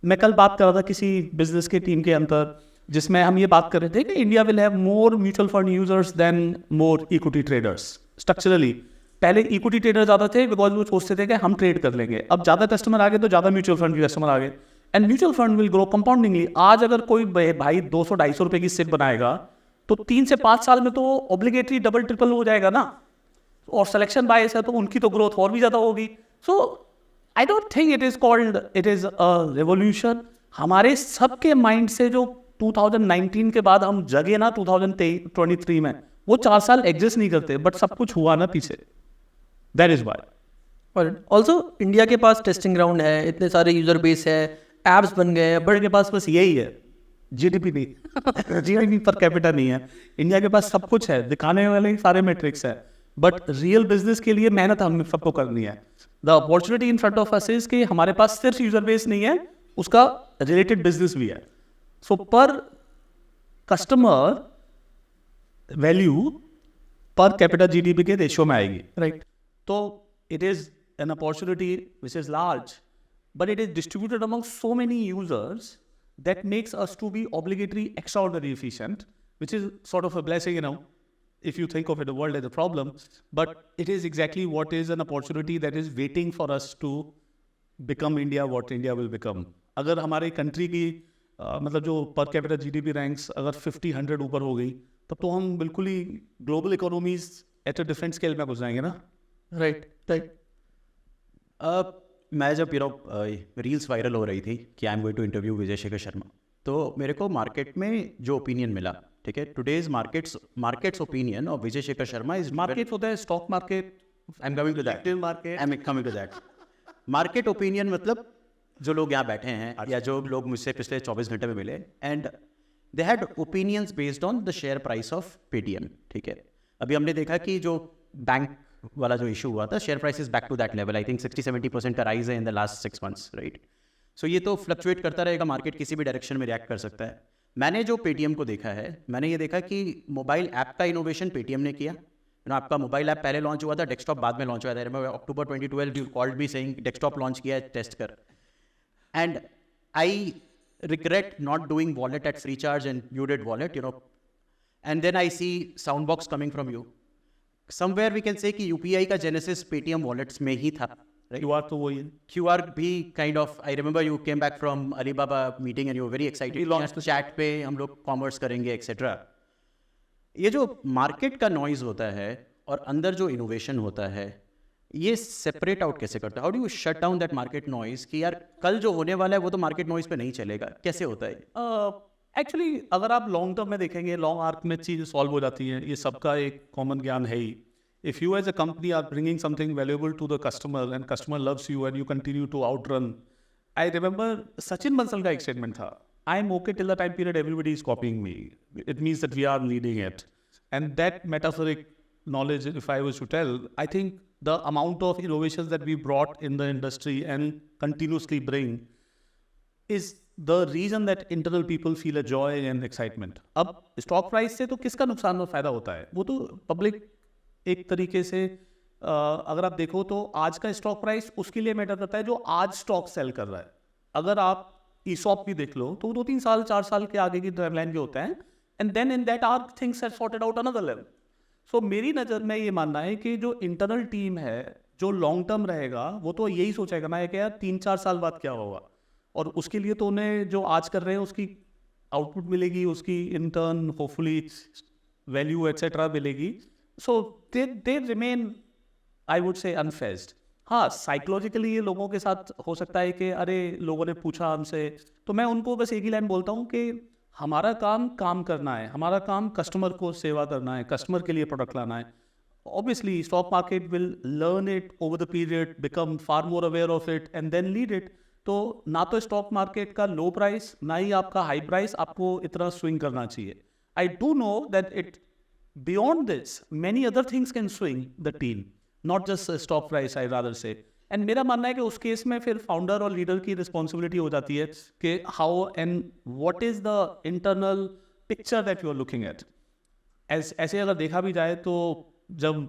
मैं कल बात कर रहा था किसी बिजनेस के टीम के अंदर जिसमें हम ये बात कर रहे थे कि India will have more mutual fund users than more equity traders. Structurally पहले इक्विटी ट्रेडर ज़्यादा थे बिकॉज वो सोचते थे कि हम ट्रेड कर लेंगे. अब ज़्यादा कस्टमर आ गए तो ज़्यादा म्यूचुअल फंड के कस्टमर आ गए, and mutual fund will grow compoundingly. आज अगर कोई भाई 200-250 रुपये की सिप बनाएगा तो 3 से 5 साल में तो ऑब्लिगेटरी डबल ट्रिपल हो जाएगा ना. और सिलेक्शन बायस है तो उनकी तो ग्रोथ और भी ज़्यादा होगी. So I don't think it is a revolution. हमारे सबके माइंड से जो 2019 के बाद हम जगे ना 2023 में, वो 4 साल एग्जिस्ट नहीं करते, बट सब कुछ हुआ ना पीछे. That is why. और ऑल्सो इंडिया के पास टेस्टिंग ग्राउंड है, इतने सारे यूजर बेस है, एप्स बन गए हैं, बट के पास बस यही है, जीडीपी नहीं जीडीपी पर कैपिटा नहीं है. इंडिया के पास सब कुछ है, दिखाने वाले सारे मेट्रिक्स है, बट रियल बिजनेस के लिए मेहनत हम सबको करनी है. The opportunity in front of us is कि हमारे पास सिर्फ यूजर बेस नहीं है, उसका रिलेटेड बिजनेस भी है. सो पर customer value per capita GDP के रेशियो में आएगी, राइट? तो it is an opportunity which is large, but it is distributed among so many users that makes us to be obligatory extraordinary efficient, which is sort of a blessing, if you think of it, the world as a problem, but it is exactly what is an opportunity that is waiting for us to become India, what India will become. अगर हमारे country की मतलब जो per capita GDP ranks अगर 50-100 ऊपर हो गई, तब तो हम बिल्कुल ही global economies at a different scale में घुस जाएंगे ना. Right. मैं जब रील्स वायरल हो रही थी कि I am going to interview Vijay Shekhar Sharma, तो मेरे को मार्केट में जो ओपिनियन मिला, ठीक है, today's markets opinion of Vijay Shekhar Sharma is market होता है stock market, I am coming to that. Market opinion मतलब जो लोग यहाँ बैठे हैं या जो लोग मुझसे पिछले 24 घंटे में मिले, and they had opinions based on the share price of Paytm. ठीक है, अभी हमने देखा कि जो बैंक वाला जो इशू हुआ था, share price is back to that level. I think 60-70% का राइज है in the last 6 months, right. So ये तो फ्लक्चुएट करता रहेगा, मार्केट किसी भी डायरेक्शन में रिएक्ट कर सकता है. मैंने जो पेटीएम को देखा है, मैंने ये देखा कि मोबाइल ऐप का इनोवेशन पेटीएम ने किया. आपका मोबाइल ऐप पहले लॉन्च हुआ था, डेस्कटॉप बाद में लॉन्च हुआ था. अक्टूबर 2012 you called me saying desktop launch किया है, टेस्ट कर. And I regret not doing wallet at Freecharge and you did wallet, and then I see Soundbox coming from you. Somewhere we can say कि UPI का genesis Paytm wallets में ही था, right? QR तो वही है. QR भी kind of, I remember you came back from Alibaba meeting and you were very excited. We launched the chat पे हम लोग commerce करेंगे etc. ये जो market का noise होता है और अंदर जो innovation होता है, ये सेपरेट आउट कैसे करता है? How do you shut down that market noise कि यार कल जो होने वाला है वो तो मार्केट नॉइज पे नहीं चलेगा? कैसे होता है? एक्चुअली अगर आप लॉन्ग टर्म में देखेंगे, लॉन्ग आर्क में चीज़ सॉल्व हो जाती हैं. ये सबका एक कॉमन ज्ञान है ही. If you as a company are bringing something valuable to the customer and customer loves you and you continue to out run. I remember Sachin Bansal का एक स्टेटमेंट था, I am okay till the time period everybody is copying me, it means that we are leading it. And that metaphoric knowledge, if I was to tell, I think the amount of innovations that we brought in the industry and continuously bring is the reason that internal people feel a joy and excitement. अब stock price से तो किसका नुकसान और फायदा होता है? वो तो पब्लिक एक तरीके से अगर आप देखो तो आज का स्टॉक प्राइस उसके लिए मैटर करता है जो आज स्टॉक सेल कर रहा है. अगर आप ESOP भी देख लो तो 2-3 साल 4 साल के आगे की टाइमलाइन के होते हैं, and then in that are things have sorted out another level. So मेरी नज़र में ये मानना है कि जो इंटरनल टीम है जो लॉन्ग टर्म रहेगा वो तो यही सोचेगा ना कि यार 3-4 साल बाद क्या होगा, और उसके लिए तो उन्हें जो आज कर रहे हैं उसकी आउटपुट मिलेगी, उसकी इंटर्न होपफुली वैल्यू एट्सेट्रा मिलेगी. सो दे रिमेन आई वुड से अनफेज्ड. हाँ, साइकोलॉजिकली ये लोगों के साथ हो सकता है कि अरे लोगों ने पूछा हमसे, तो मैं उनको बस एक ही लाइन बोलता हूँ कि हमारा काम करना है, हमारा काम कस्टमर को सेवा करना है, कस्टमर के लिए प्रोडक्ट लाना है. Obviously stock market will learn it over the period, become far more aware of it and then lead it. तो ना तो स्टॉक मार्केट का लो प्राइस ना ही आपका हाई प्राइस आपको इतना स्विंग करना चाहिए. I do know that it beyond this many other things can swing the team, not just stock price, I rather से. एंड मेरा मानना है कि उस केस में फिर फाउंडर और लीडर की रिस्पॉन्सिबिलिटी हो जाती है कि how and what is the internal picture that you are looking at. ऐसे अगर देखा भी जाए तो जब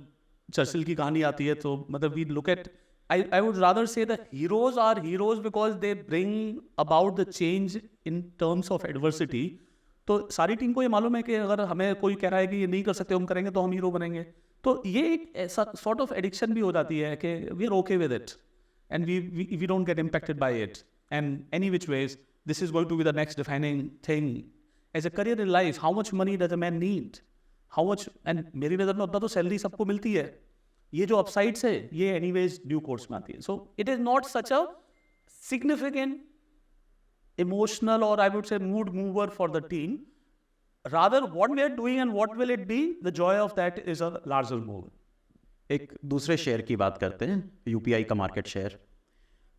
चर्चिल की कहानी आती है तो मतलब we look at, I would rather say the heroes are heroes because they bring about the change in terms of adversity. तो सारी टीम को ये मालूम है कि अगर हमें कोई कह रहा है कि ये नहीं कर सकते, हम करेंगे तो हम हीरो बनेंगे. तो ये एक ऐसा सॉर्ट ऑफ एडिक्शन भी हो जाती है कि we are okay with it and we don't get impacted by it. And any which ways this is going to be the next defining thing as a career in life. How much money does a man need, how much, and मेरी नज़र में उतना तो salary सबको मिलती है. ये जो अपसाइड्स है ये एनीवेज ड्यू कोर्स में आती है. So it is not such a significant emotional और I would say mood mover for the team. Rather, what we are doing and what will it be, the joy of that is a larger move. एक दूसरे share की बात करते हैं, UPI का market share.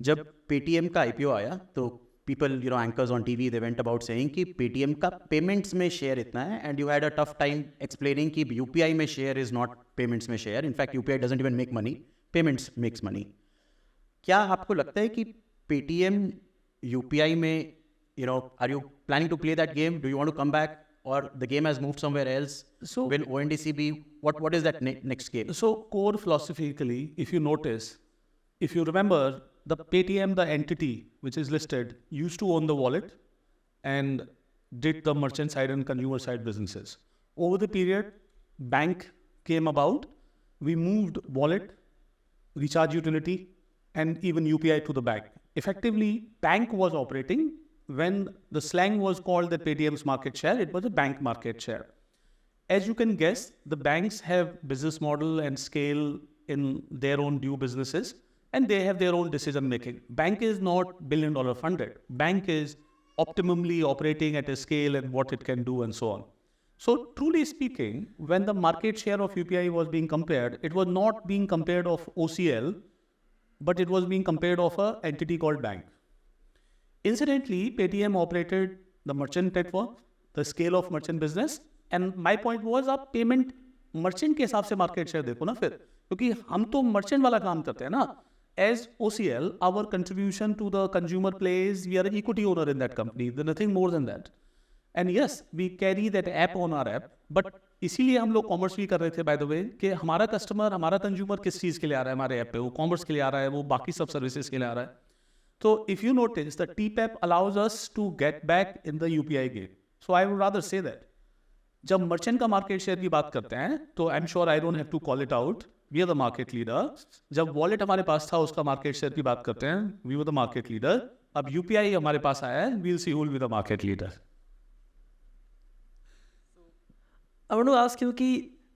जब Paytm का IPO आया तो people anchors on TV they went about saying कि पेटीएम का पेमेंट्स में शेयर इतना है, and you had a tough time explaining कि यूपीआई में शेयर इज नॉट पेमेंट्स में share. In fact UPI doesn't even make money, payments makes money. क्या आपको लगता है कि पेटीएम यूपीआई में are you planning to play that game? Do you want to come back? Or the game has moved somewhere else? So will ONDC be what is that next game? So core philosophically, if you notice, if you remember, the Paytm, the entity which is listed, used to own the wallet and did the merchant side and consumer side businesses. Over the period, bank came about, we moved wallet, recharge utility, and even UPI to the bank. Effectively, bank was operating when the slang was called that Paytm's market share, it was a bank market share. As you can guess, the banks have business model and scale in their own due businesses, and they have their own decision making. Bank is not billion-dollar funded. Bank is optimally operating at a scale and what it can do and so on. So truly speaking, when the market share of UPI was being compared, it was not being compared of OCL, but it was being compared of an entity called bank. Incidentally, Paytm operated the merchant network, the scale of merchant business, and my point was आप payment merchant के हिसाब से market share देखो ना फिर, क्योंकि हम तो मर्चेंट वाला काम करते हैं ना. As OCL, our contribution to the consumer plays, we are an equity owner in that company. There's nothing more than that. And yes, we carry that app on our app, but इसीलिए हम लोग commerce भी कर रहे थे by the way कि हमारा customer, हमारा कंज्यूमर किस चीज़ के लिए आ रहा है हमारे ऐप पे, वो कॉमर्स के लिए आ रहा है, वो बाकी सब सर्विसेज के लिए आ रहा है. तो if you notice the TPAP allows us to get back in the UPI game. So I would rather say that. जब मर्चेंट का मार्केट शेयर की बात करते हैं तो I am sure I don't have to call it out, we are the market leader. जब wallet हमारे पास था उसका मार्केट शेयर की बात करते हैं, we were the market leader. अब UPI हमारे पास आया है, we will see who will be the market leader. I want to ask you कि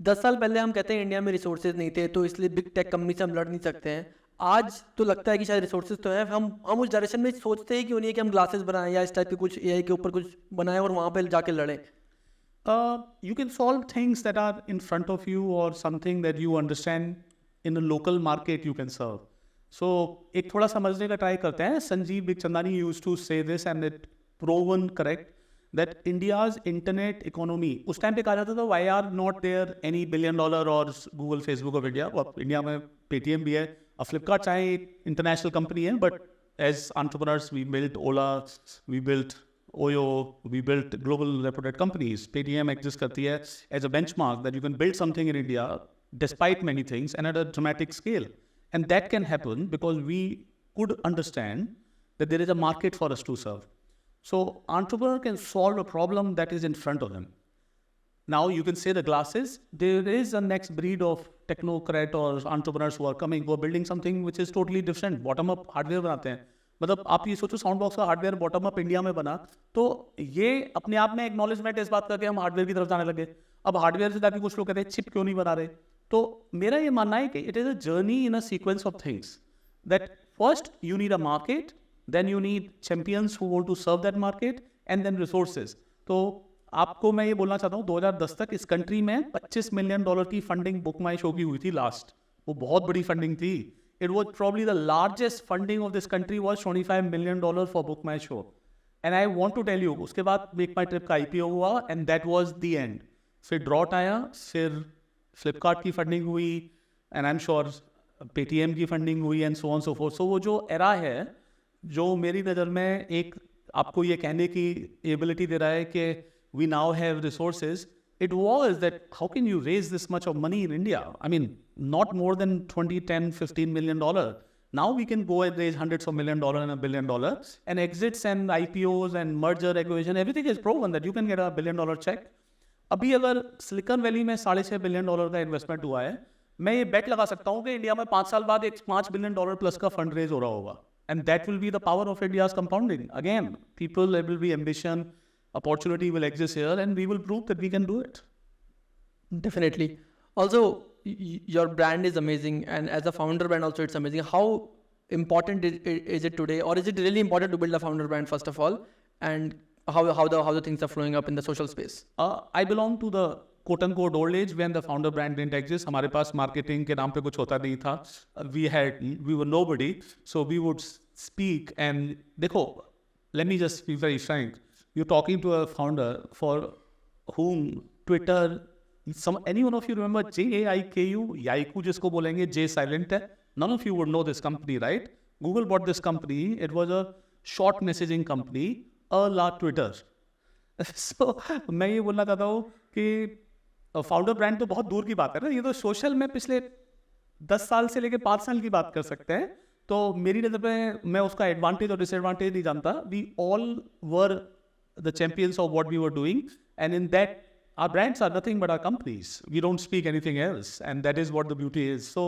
10 साल पहले हम कहते हैं इंडिया में रिसोर्सेज नहीं थे तो इसलिए बिग टेक कंपनी से हम लड़ नहीं सकते हैं. आज तो लगता है कि शायद रिसोर्सेज तो हैं, हम उस डायरेक्शन में सोचते हैं कि उन्हीं कि हम ग्लासेस बनाएं या इस टाइप के कुछ AI के ऊपर कुछ बनाएं और वहाँ पे जाके लड़ें. You can solve things that are in front of you or something that you understand in a local market you can serve. So एक थोड़ा समझने का ट्राई करते हैं. Sanjeev Bikhchandani used to say this and it proven correct that India's internet economy, उस time पे कहा जाता था why are not there any $1 billion or Google, Facebook of India. अब इंडिया में Paytm भी है, अब Flipkart चाहे इंटरनेशनल कंपनी है, but as entrepreneurs we built Ola, we built Oyo, we built global reputed companies. Paytm exists करती है as a benchmark that you can build something in India despite many things and at a dramatic scale. And that can happen because we could understand that there is a market for us to serve. So entrepreneur can solve a problem that is in front of them. Now you can say the glasses, there is a next breed of technocrat or entrepreneurs who are coming, who are building something which is totally different. Bottom up hardware बनाते हैं. मतलब आप ये सोचो sound box का hardware bottom up India में बना, तो ये अपने आप में एक्नॉलेजमेंट इस बात का कि हम हार्डवेयर की तरफ जाने लगे. अब हार्डवेयर से जाके कुछ लोग कहते हैं चिप क्यों नहीं बना रहे. तो मेरा ये मानना है कि it is a journey in a sequence of things that first you need a market, then you need champions who want to serve that market and then resources. तो आपको मैं ये बोलना चाहता हूँ 2010 तक इस कंट्री में $25 million की फंडिंग बुक माई शो की हुई थी लास्ट. वो बहुत बड़ी फंडिंग थी. It was probably the largest funding of this country was $25 million for Book My Show. And I want to tell you, उसके बाद Make My Trip का IPO हुआ and that was the end. फिर Draught आया, फिर Flipkart की funding हुई and I'm sure Paytm की फंडिंग हुई and so on so forth. So वो जो era है, जो मेरी नज़र में एक आपको ये कहने की एबिलिटी दे रहा है कि we now have resources, it was that how can you raise this much of money in India? I mean, not more than 20, 10, $15 million. Now we can go and raise hundreds of $1 million and $1 billion and exits and IPOs and merger acquisition, everything is proven that you can get a $1 billion check. अभी अगर silicon valley में $6.5 billion का investment हुआ है, मैं ये बेट लगा सकता हूँ कि इंडिया में 5 साल बाद एक $5 billion प्लस का फंड रेज हो रहा होगा. And that will be the power of India's compounding. Again, people, there will be ambition, opportunity will exist here, and we will prove that we can do it. Definitely. Also, your brand is amazing, and as a founder brand also it's amazing. How important is it today, or is it really important to build a founder brand first of all, and how the things are flowing up in the social space? I belong to the quote-unquote old age when the founder brand didn't exist. हमारे पास marketing के नाम पे कुछ होता नहीं था. We were nobody, so we would speak and देखो, let me just be very frank. You're talking to a founder for whom Twitter, any one of you remember JAIKU, Yaiku जिसको बोलेंगे, J silent है. None of you would know this company, right? Google bought this company. It was a short messaging company, a la Twitter. So मैं ये बोलना चाहता हूँ कि founder brand तो बहुत दूर की बात है ना, ये तो सोशल में पिछले 10 साल से लेके 5 साल की बात कर सकते हैं. तो मेरी नज़र में मैं उसका एडवांटेज और डिसएडवांटेज नहीं जानता. We all were the champions of what we were doing and in that Our brands are nothing but our companies. We don't speak anything else, and that is what the beauty is. So,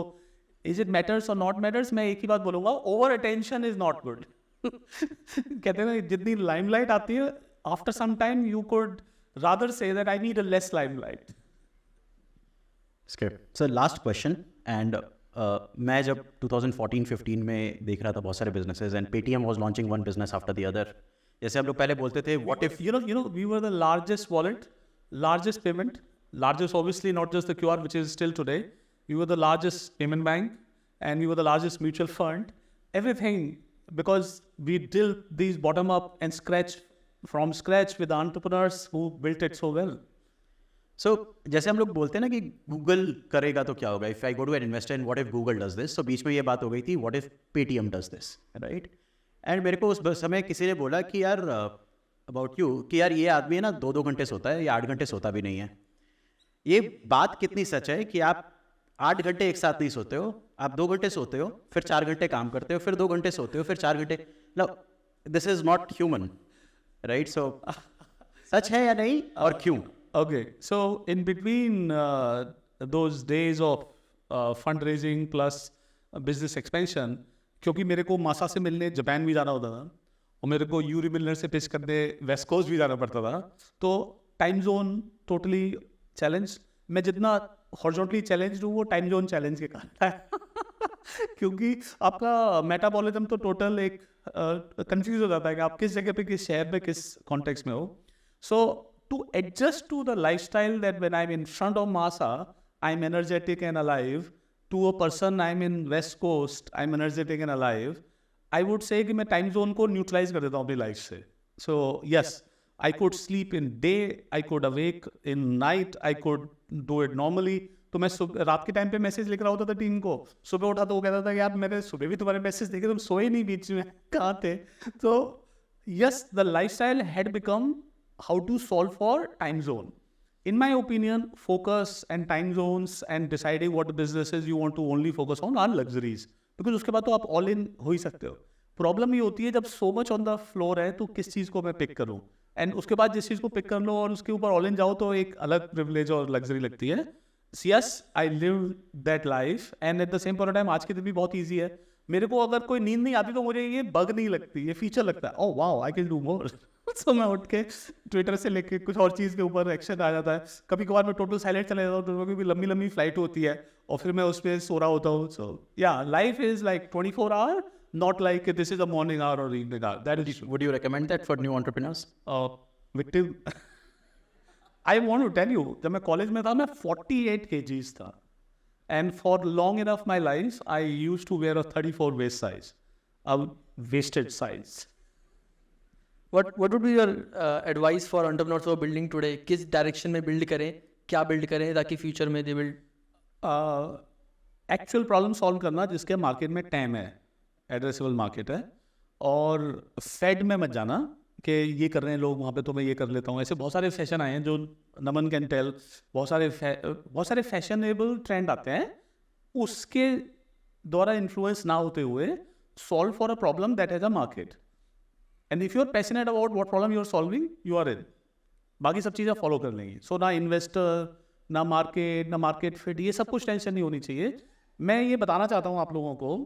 is it matters or not matters? मैं एक ही बात बोलूँगा, over attention is not good. कहते हैं ना, जितनी limelight आती है, after some time you could rather say that I need a less limelight. Sir last question and मैं जब 2014-15 में देख रहा था बहुत सारे businesses and Paytm was launching one business after the other, जैसे हम लोग पहले बोलते थे what if you know we were the largest wallet, largest payment, largest obviously not just the QR which is still today. We were the largest payment bank and we were the largest mutual fund. Everything because we did these bottom up and from scratch with the entrepreneurs who built it so well. सो जैसे हम लोग बोलते हैं ना कि Google करेगा तो क्या होगा, if I go to an investor and what if Google does this, तो बीच में ये बात हो गई थी what if Paytm does this, right? And मेरे को उस समय किसी ने बोला कि यार अबाउट यू कि यार ये आदमी है ना 2-2 घंटे सोता है, या 8 घंटे सोता भी नहीं है. ये बात कितनी सच है कि आप 8 घंटे एक साथ नहीं सोते हो, आप 2 घंटे सोते हो, फिर 4 घंटे काम करते हो, फिर 2 घंटे सोते हो, फिर 4 घंटे. Now this is not human, right? So सच है या नहीं और क्यों? Okay, so in between those days of fundraising plus business expansion, क्योंकि मेरे को मासा से मिलने जापान भी जाना होता था और मेरे को यूरी मिलर से पिच करने वेस्ट कोस्ट भी जाना पड़ता था, तो टाइम जोन टोटली चैलेंज. मैं जितना हॉरिजॉन्टली चैलेंज हूँ वो टाइम जोन चैलेंज के कारण है क्योंकि आपका मेटाबॉलिज्म तो टोटल एक कंफ्यूज हो जाता है कि आप किस जगह पे, किस शहर में, किस कॉन्टेक्स्ट में हो. सो to adjust to the lifestyle that when I'm in front of Masa, I'm energetic and alive, to a person I'm in West Coast, I'm energetic and alive, I would say कि मैं time zone को neutralize कर देता हूँ अपनी life से. So yes, I could sleep in day, I could awake in night, I could do it normally. तो मैं रात के टाइम पे मैसेज लिख रहा होता था टीम को, सुबह उठा तो वो कहता था यार मैंने सुबह भी तुम्हारे मैसेज देखे, तुम सोए नहीं बीच में, कहाँ थे? तो yes, the lifestyle had become how to solve for time zone. In my opinion, focus and time zones and deciding what businesses you want to only focus on are luxuries. Because उसके बाद तो आप all in हो ही सकते हो. Problem ये होती है जब so much on the floor है तो किस चीज़ को मैं पिक करूँ, एंड उसके बाद जिस चीज़ को पिक कर लो और उसके ऊपर ऑल इन जाओ तो एक अलग प्रिविलेज और लग्जरी लगती है. Yes, I live that life and at the same point of time आज की दिन भी बहुत ईजी है. मेरे को अगर कोई नींद नहीं आती तो मुझे ये बग नहीं लगती, ये फीचर लगता है. Oh wow, I can do more. So मैं उठ के ट्विटर से लेके कुछ और चीज़ के ऊपर एक्शन आ जाता है. कभी कभार मैं टोटल साइलेंट चला जाता हूँ क्योंकि लंबी लंबी फ्लाइट होती है और फिर मैं उस पर सो रहा होता हूँ. So yeah life is like 24 hour, not like this is a morning hour or evening hour. That is. Would you recommend that for new entrepreneurs? Victim. I want to tell you, जब मैं college में था मैं 48 kgs था, and for long enough my life I used to wear a 34 waist size, a wasted size. What would be your advice for entrepreneurs who are building today? किस direction में build करें, क्या build करें ताकि future में they build actual problem solve करना जिसके market में टैम है, एड्रेसेबल मार्केट है, और फेड में मत जाना कि ये कर रहे हैं लोग वहाँ पे तो मैं ये कर लेता हूँ. ऐसे बहुत सारे फैशन आए हैं जो नमन कैन टेल, बहुत सारे फैशनेबल ट्रेंड आते हैं, उसके द्वारा इन्फ्लुएंस ना होते हुए solve for a problem that has a market. And if you are passionate about what problem you are solving, you are in. बाकी सब चीज़ें फॉलो कर लेंगी. सो ना इन्वेस्टर, ना मार्केट फिट, ये सब कुछ टेंशन नहीं होनी चाहिए. मैं ये बताना चाहता हूँ आप लोगों को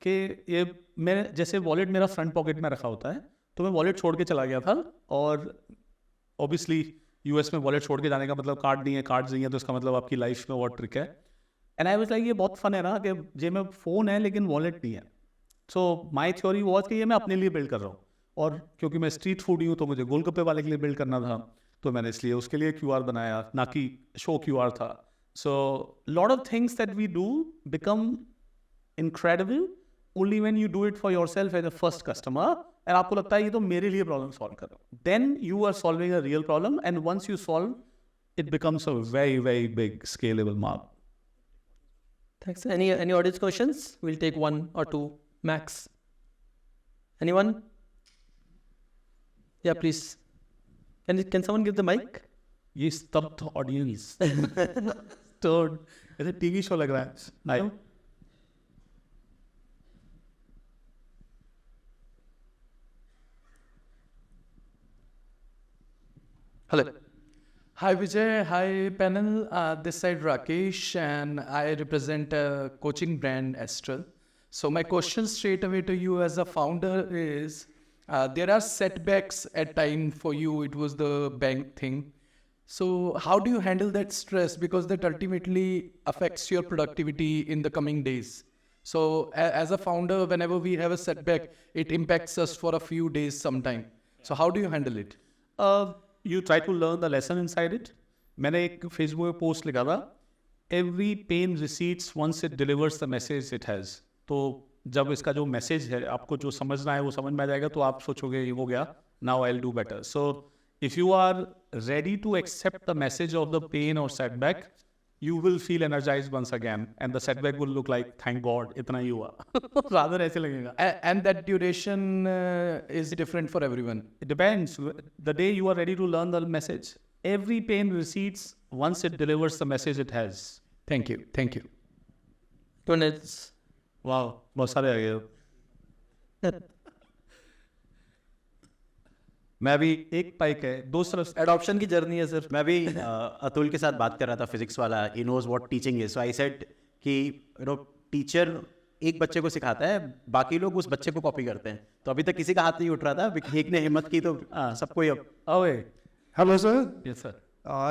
कि ये मैं जैसे वॉलेट मेरा फ्रंट पॉकेट में रखा होता है, तो मैं वॉलेट छोड़ के चला गया था, और ऑब्वियसली यूएस में वॉलेट छोड़ के जाने का मतलब कार्ड नहीं है, कार्ड्स नहीं है, तो इसका मतलब आपकी लाइफ में बहुत ट्रिक है. एंड आई वाज लाइक ये बहुत फन है ना कि जे में फ़ोन है लेकिन वॉलेट नहीं है. सो माई थ्योरी वॉज कि ये मैं अपने लिए बिल्ड कर रहा हूँ, और क्योंकि मैं स्ट्रीट फूडी हूँ तो मुझे गोलगप्पे वाले के लिए बिल्ड करना था, तो मैंने इसलिए उसके लिए QR बनाया, ना कि शो QR था. So lot of things that we do become incredible only when you do it for yourself as a first customer, and आपको लगता है ये तो मेरे लिए प्रॉब्लम सॉल्व कर रहा हूँ. Then you are solving a real problem, and once you solve, it becomes a very, very big scalable market. Thanks. Any audience questions? We'll take 1 or 2 max. Anyone? Yeah, please. Can someone give the mic? ये स्तब्ध audience stirred, ऐसे TV show लग रहा है. नहीं. Hello. Hi Vijay, hi panel. This side Rakesh, and I represent a coaching brand Astral. So my question straight away to you as a founder is, there are setbacks at time for you. It was the bank thing. So how do you handle that stress, because that ultimately affects your productivity in the coming days? So as a founder, whenever we have a setback, it impacts us for a few days sometime. So how do you handle it? You try to learn the lesson inside it. मैंने एक Facebook पे post लिखा था, every pain recedes once it delivers the message it has. तो जब इसका जो message है आपको जो समझना है वो समझ में आ जाएगा, तो आप सोचोगे ये हो गया, now I will do better. So if you are ready to accept the message of the pain और setback, you will feel energized once again, and the setback will look like, thank God, इतना ही हुआ. Rather ऐसे लगेगा. And that duration is different for everyone. It depends. The day you are ready to learn the message, every pain recedes once it delivers the message it has. Thank you. Thank you. 2 minutes. Wow, बहुत सारे आ गए. मैं अभी एक पाइक है, दो तरफ adoption की जर्नी है सर. मैं भी अतुल के साथ बात कर रहा था, फिजिक्स वाला. He knows what teaching is. So I said कि टीचर एक बच्चे को सिखाता है, बाकी लोग उस बच्चे को कॉपी करते हैं. तो अभी तक किसी का हाथ नहीं उठ रहा था, एक ने हिम्मत की तो सबको ही अब. ओए. Hello sir. Yes sir.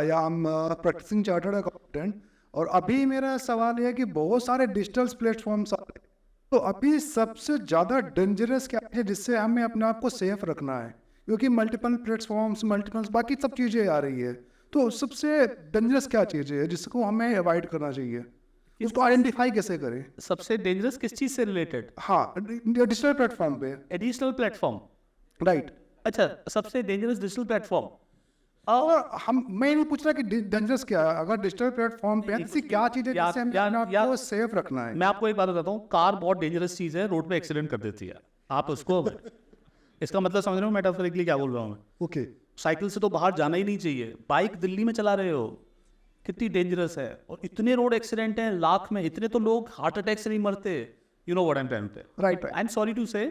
Yeah I am practising chartered accountant. और अभी मेरा सवाल है कि बहुत सारे डिजिटल प्लेटफॉर्म्स आ रहे हैं, तो अभी सबसे ज़्यादा डेंजरस क्या है जिससे हमें अपने आप को सेफ रखना है? क्योंकि मल्टीपल प्लेटफॉर्म्स, मल्टीपल बाकी सब चीज़ें आ रही है, तो सबसे डेंजरस क्या चीज़ है जिसको हमें अवॉइड करना चाहिए? इसको आइडेंटिफाई कैसे करें? सबसे डेंजरस किस चीज़ से रिलेटेड? हाँ, डिजिटल प्लेटफॉर्म पे. Additional platform. राइट. अच्छा, सबसे डेंजरस डिजिटल प्लेटफॉर्म. और मैं नहीं पूछ रहा कि डेंजरस क्या है. अगर डिजिटल प्लेटफॉर्म पे ऐसी क्या चीज़ है जिससे हमें अपने आप को सेफ रखना है? मैं आपको एक बात बताता हूँ, कार बहुत डेंजरस चीज़ है, रोड पे एक्सीडेंट कर देती है. आप उसको इसका मतलब समझ रहे हो मेटाफोरिकली क्या बोल रहा हूँ मैं? ओके. साइकिल से तो बाहर जाना ही नहीं चाहिए. बाइक दिल्ली में चला रहे हो, कितनी डेंजरस है. और इतने रोड एक्सीडेंट हैं लाख में, इतने तो लोग हार्ट अटैक से नहीं मरते. You know what I am trying to say. Right. I am sorry to say,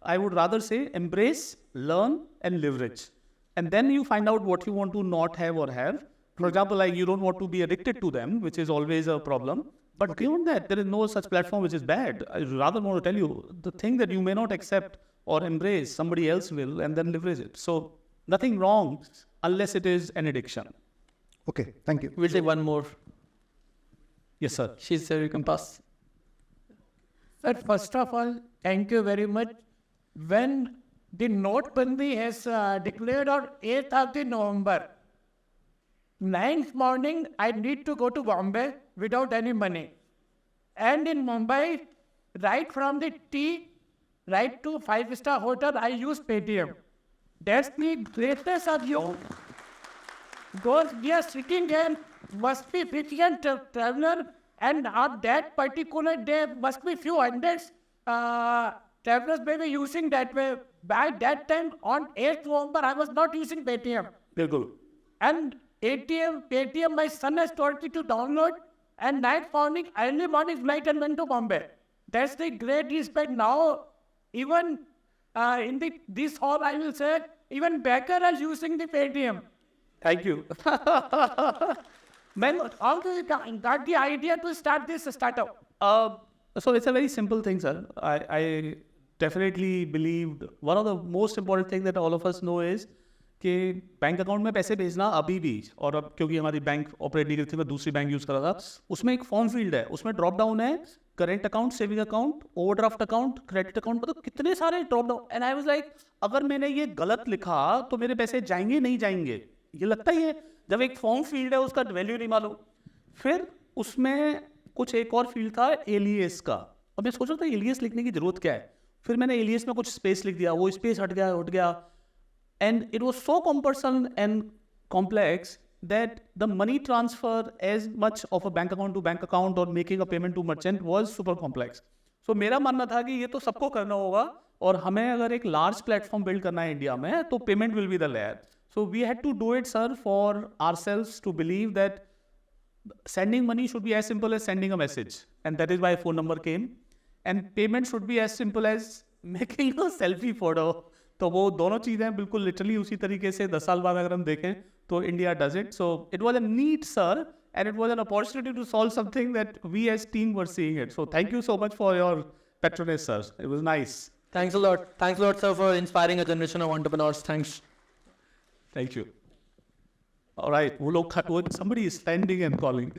I would rather say embrace, learn and leverage, and then you find out what you want to not have or have. For example, like you don't want to be addicted to them, which is always a problem. But beyond that, there is no such platform which is bad. I rather want to tell you the thing that you may not accept or embrace, somebody else will, and then leverage it. So nothing wrong unless it is an addiction. Okay, thank you. We'll take one more. Yes, sir. She's there, you can pass. Sir, first of all, thank you very much. When the Notebandi has declared on 8th of the November, 9th morning, I need to go to Bombay without any money. And in Mumbai, right from the tea, right to 5-star hotel, I use Paytm. That's the greatness of you. Those we are sitting here must be frequent traveler, and on that particular day must be few hundreds travelers may be using that way. By that time, on 8th November, I was not using Paytm. बिल्कुल. And Paytm, my son has told me to download, and night morning, early morning flight and went to Bombay. That's the great respect. Now, even in this hall, I will say, even Becker is using the Paytm. Thank you. Man, how do you got the idea to start this startup? So it's a very simple thing, sir. I definitely believed one of the most important things that all of us know is कि bank account में पैसे भेजना अभी भी, और अब क्योंकि हमारी बैंक ऑपरेट नहीं करती, मैं दूसरी बैंक यूज़ कर रहा था, उसमें एक फॉर्म फील्ड है, उसमें ड्रॉप डाउन है, current account, saving account, overdraft account, credit account, मतलब कितने सारे drop down. And I was like, अगर मैंने ये गलत लिखा तो मेरे पैसे जाएंगे नहीं जाएंगे, ये लगता ही है. जब एक फॉर्म फील्ड है उसका वैल्यू नहीं मालूम. फिर उसमें कुछ एक और फील्ड था एलियस का, और मैं सोच रहा था एलियस लिखने की जरूरत क्या है. फिर मैंने एलियस में कुछ स्पेस लिख दिया, वो स्पेस हट गया. And it was so cumbersome and complex that the money transfer as much of a bank account to bank account or making a payment to merchant was super complex. So मेरा मानना था कि ये तो सबको करना होगा, और हमें अगर एक लार्ज प्लेटफॉर्म बिल्ड करना है इंडिया में, तो payment will be the layer. So we had to do it, sir, for ourselves to believe that sending money should be as simple as sending a message, and that is why phone number came. And payment should be as simple as making a selfie photo. तो वो दोनों चीज़ें बिल्कुल literally उसी तरीके से 10 साल बाद अगर हम देखें तो India does it. So it was a neat, sir, and it was an opportunity to solve something that we as team were seeing it. So thank you so much for your patronage, sir. It was nice. Thanks a lot. Thanks a lot, sir, for inspiring a generation of entrepreneurs. Thanks. Thank you. All right, somebody is standing and calling.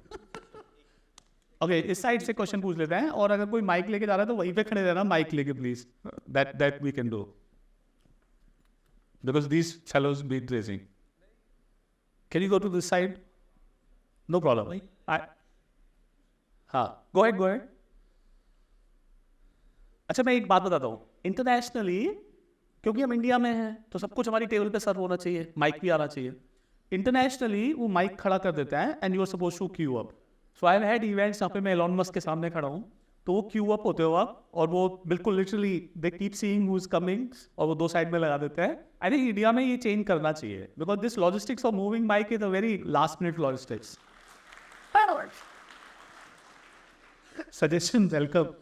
Okay, इस side से question पूछ लेते हैं, और अगर कोई mic लेके जा रहा है तो वहीं पे खड़े रहना, माइक लेके please. That we can do. Because these fellows beat racing. Can you go to this side? No problem. हाँ, go ahead. अच्छा, मैं एक बात बताता हूँ. इंटरनेशनली, क्योंकि हम इंडिया में हैं, तो सब कुछ हमारी टेबल पे सर्व होना चाहिए, माइक भी आना चाहिए. इंटरनेशनली वो माइक खड़ा कर देता है and you are suppose to queue up. So I have had events जहाँ पे मैं एलॉन मस्क के सामने खड़ा हूँ, तो वो क्यू अप होते हो आप, और वो बिल्कुल literally they keep seeing who is coming, और वो 2 साइड में लगा देते हैं. आई थिंक इंडिया में ये चेंज करना चाहिए, because this logistics of moving mic is a very last minute logistics. Suggestion welcome.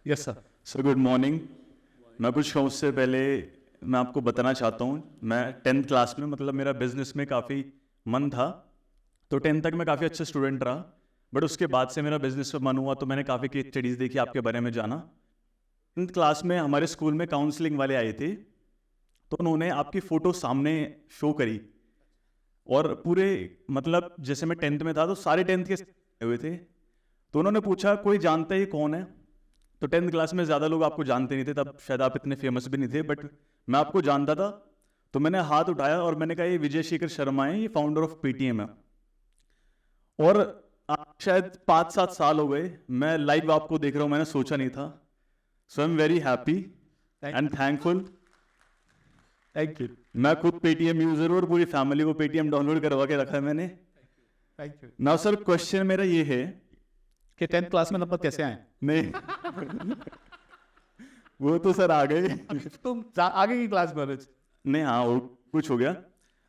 Yes sir. Sir good morning. मैं कुछ कहूँ उससे पहले मैं आपको बताना चाहता हूँ, मैं 10th क्लास में, मतलब मेरा बिजनेस में काफ़ी मन था, तो 10th तक मैं काफ़ी अच्छा स्टूडेंट रहा. बट उसके बाद से मेरा बिजनेस में मन हुआ, तो मैंने काफ़ी केस स्टडीज़ देखी, आपके बारे में जाना. 10th क्लास में हमारे स्कूल में काउंसलिंग वाले आए थे, तो उन्होंने आपकी फ़ोटो सामने शो करी, और पूरे, मतलब जैसे मैं 10th में था तो सारे 10th के हुए थे. तो उन्होंने पूछा कोई जानता है ये कौन है? तो 10th क्लास में ज़्यादा लोग आपको जानते नहीं थे, तब शायद आप इतने फेमस भी नहीं थे, बट मैं आपको जानता था. तो मैंने हाथ उठाया और मैंने कहा ये विजय शेखर शर्मा है, ये फाउंडर ऑफ पेटीएम है. और शायद 5-7 साल हो गए मैं लाइव आपको देख रहा हूँ, मैंने सोचा नहीं था. So I am very happy and thankful. Thank you. मैं खुद पेटीएम यूज़र हूँ और पूरी फैमिली को पेटीएम डाउनलोड करवा के रखा है मैंने. Thank you. Now sir, question मेरा ये है कि 10th क्लास में नंबर कैसे आए? नहीं वो तो सर आ गए. तुम आगे की क्लास में? नहीं, हाँ वो कुछ हो गया.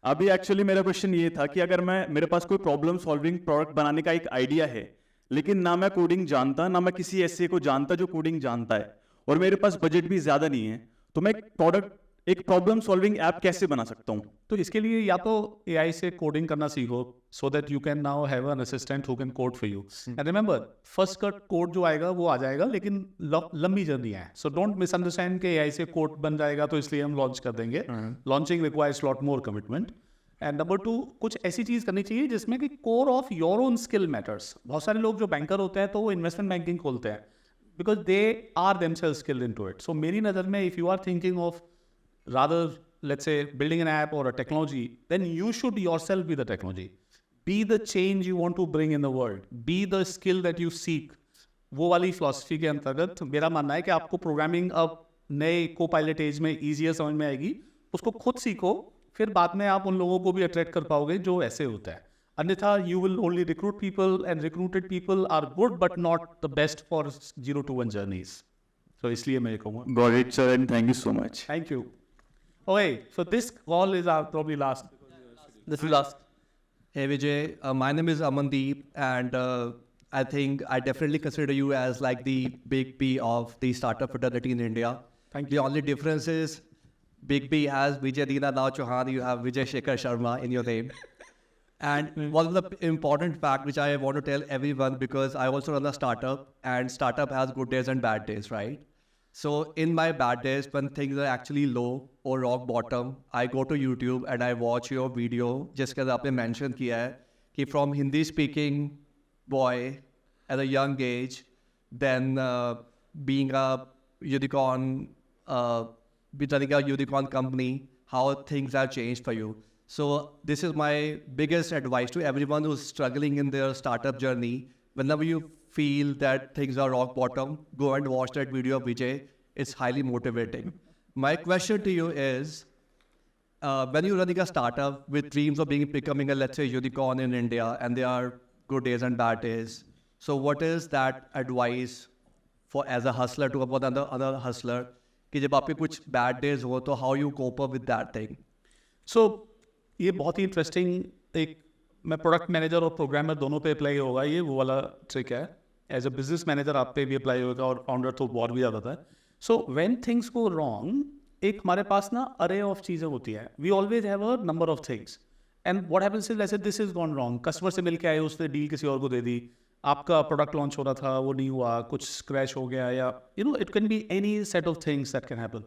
अभी एक्चुअली मेरा क्वेश्चन ये था कि अगर मेरे पास कोई प्रॉब्लम सॉल्विंग प्रोडक्ट बनाने का एक आइडिया है, लेकिन ना मैं कोडिंग जानता, ना मैं किसी ऐसे को जानता जो कोडिंग जानता है, और मेरे पास बजट भी ज़्यादा नहीं है, तो मैं एक प्रॉब्लम सॉल्विंग ऐप कैसे बना सकता हूँ? तो इसके लिए या तो AI से कोडिंग करना सीखो, so that you can now have an assistant who can code for you. And remember, first cut code जो आएगा वो आ जाएगा, लेकिन लंबी जर्नी है. सो डोंट मिसअंडरस्टैंड कि AI से कोड बन जाएगा तो इसलिए हम लॉन्च कर देंगे. Launching requires lot more commitment. And number 2, कुछ ऐसी चीज़ करनी चाहिए जिसमें कि core of your own skill matters. बहुत सारे लोग जो बैंकर होते हैं तो वो इन्वेस्टमेंट बैंकिंग खोलते हैं because they are themselves skilled into it. So मेरी नज़र में if you are thinking of rather, let's say, building an app or a technology, then you should yourself be the technology. Be the change you want to bring in the world. Be the skill that you seek. वो वाली philosophy के अंतर्गत मेरा मानना है कि आपको programming अब नए co-pilot एज में ईजियर समझ में आएगी. उसको खुद सीखो, फिर बाद में आप उन लोगों को भी अट्रैक्ट कर पाओगे जो ऐसे होता है. अन्यथा you will only recruit people, and recruited people are good but not the best for 0 to 1 journeys. So इसलिए मैं ये कहूँगा. Got it, sir, and thank you so much. Thank you. Okay, so this call is our probably last. This is last. Hey Vijay, my name is Amandeep, and I think I definitely consider you as like the big B of the startup fraternity in India. Thank The only difference is Big B has Vijay Deenanath Chauhan, you have Vijay Shekhar Sharma in your name. And one of the important fact which I want to tell everyone, because I also run a startup, and startup has good days and bad days, right? So in my bad days, when things are actually low or rock bottom, I go to YouTube and I watch your video, जिसके अंदर आपने mention किया है कि from Hindi speaking boy at a young age, then being a unicorn, running a unicorn company, how things have changed for you. So this is my biggest advice to everyone who's struggling in their startup journey. Whenever you feel that things are rock bottom, go and watch that video of Vijay. It's highly motivating. My question to you is, when you're running a startup with dreams of becoming a, let's say, unicorn in India, and there are good days and bad days, so what is that advice for as a hustler to another hustler, कि जब आपके कुछ bad days हो तो how you cope up with that thing? So ये बहुत ही interesting, एक मैं प्रोडक्ट मैनेजर और प्रोग्रामर दोनों पे अप्लाई होगा, ये वो वाला ट्रिक है. एज अ बिजनेस मैनेजर आप पे भी अप्लाई होगा, और फाउंडर तो बहुत भी ज़्यादा था. So when things go wrong, एक हमारे पास ना अरे ऑफ चीज़ें होती हैं. We always have a number of things, and what happens is, ऐसे this is gone wrong, customer से मिल के आए, उसने डील किसी और को दे दी, आपका प्रोडक्ट लॉन्च हो रहा था वो नहीं हुआ, कुछ स्क्रैच हो गया, या it can be any set of things that can happen.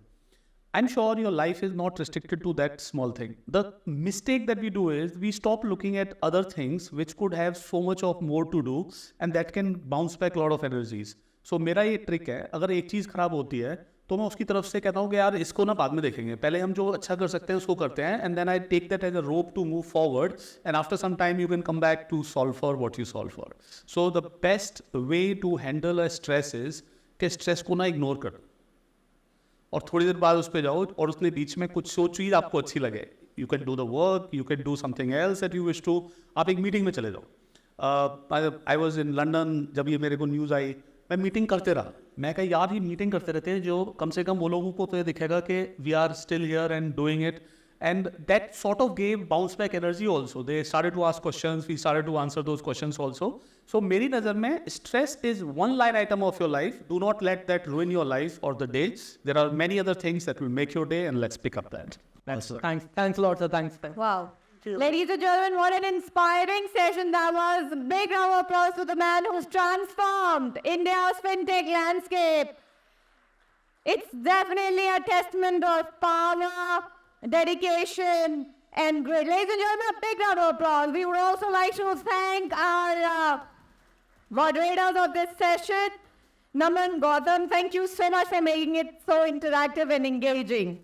I'm sure your life is not restricted to that small thing. The mistake that we do is we stop looking at other things which could have so much of more to do, and that can bounce back a lot of energies. So मेरा ये trick है, अगर एक चीज़ खराब होती है तो मैं उसकी तरफ से कहता हूँ कि यार इसको ना बाद में देखेंगे, पहले हम जो अच्छा कर सकते हैं उसको करते हैं, and then I take that as a rope to move forward, and after some time you can come back to solve for what you solve for. So the best way to handle a stress is कि stress को ना ignore कर, और थोड़ी देर बाद उस पर जाओ और उसने बीच में कुछ सो चीज़ आपको अच्छी लगे, you can do the work, you can do something else that you wish to, आप एक मीटिंग में चले जाओ. आई वॉज इन लंडन, जब ये मेरे को न्यूज़ आई, मैं मीटिंग करते रहा, मैं कहा यार ये मीटिंग करते रहते हैं जो कम से कम वो लोगों को तो ये दिखेगा कि we are still here and doing it. And that sort of gave bounce back energy also. They started to ask questions, we started to answer those questions also. So मेरी नज़र में stress is one line item of your life. Do not let that ruin your life or the day. There are many other things that will make your day, and let's pick up that. Thanks a lot, sir. Thanks. Wow. Ladies and gentlemen, what an inspiring session that was. Big round of applause to the man who's transformed India's fintech landscape. It's definitely a testament of power, dedication, and great. Ladies and gentlemen, a big round of applause. We would also like to thank our moderators of this session, Naman, Gautam. Thank you so much for making it so interactive and engaging.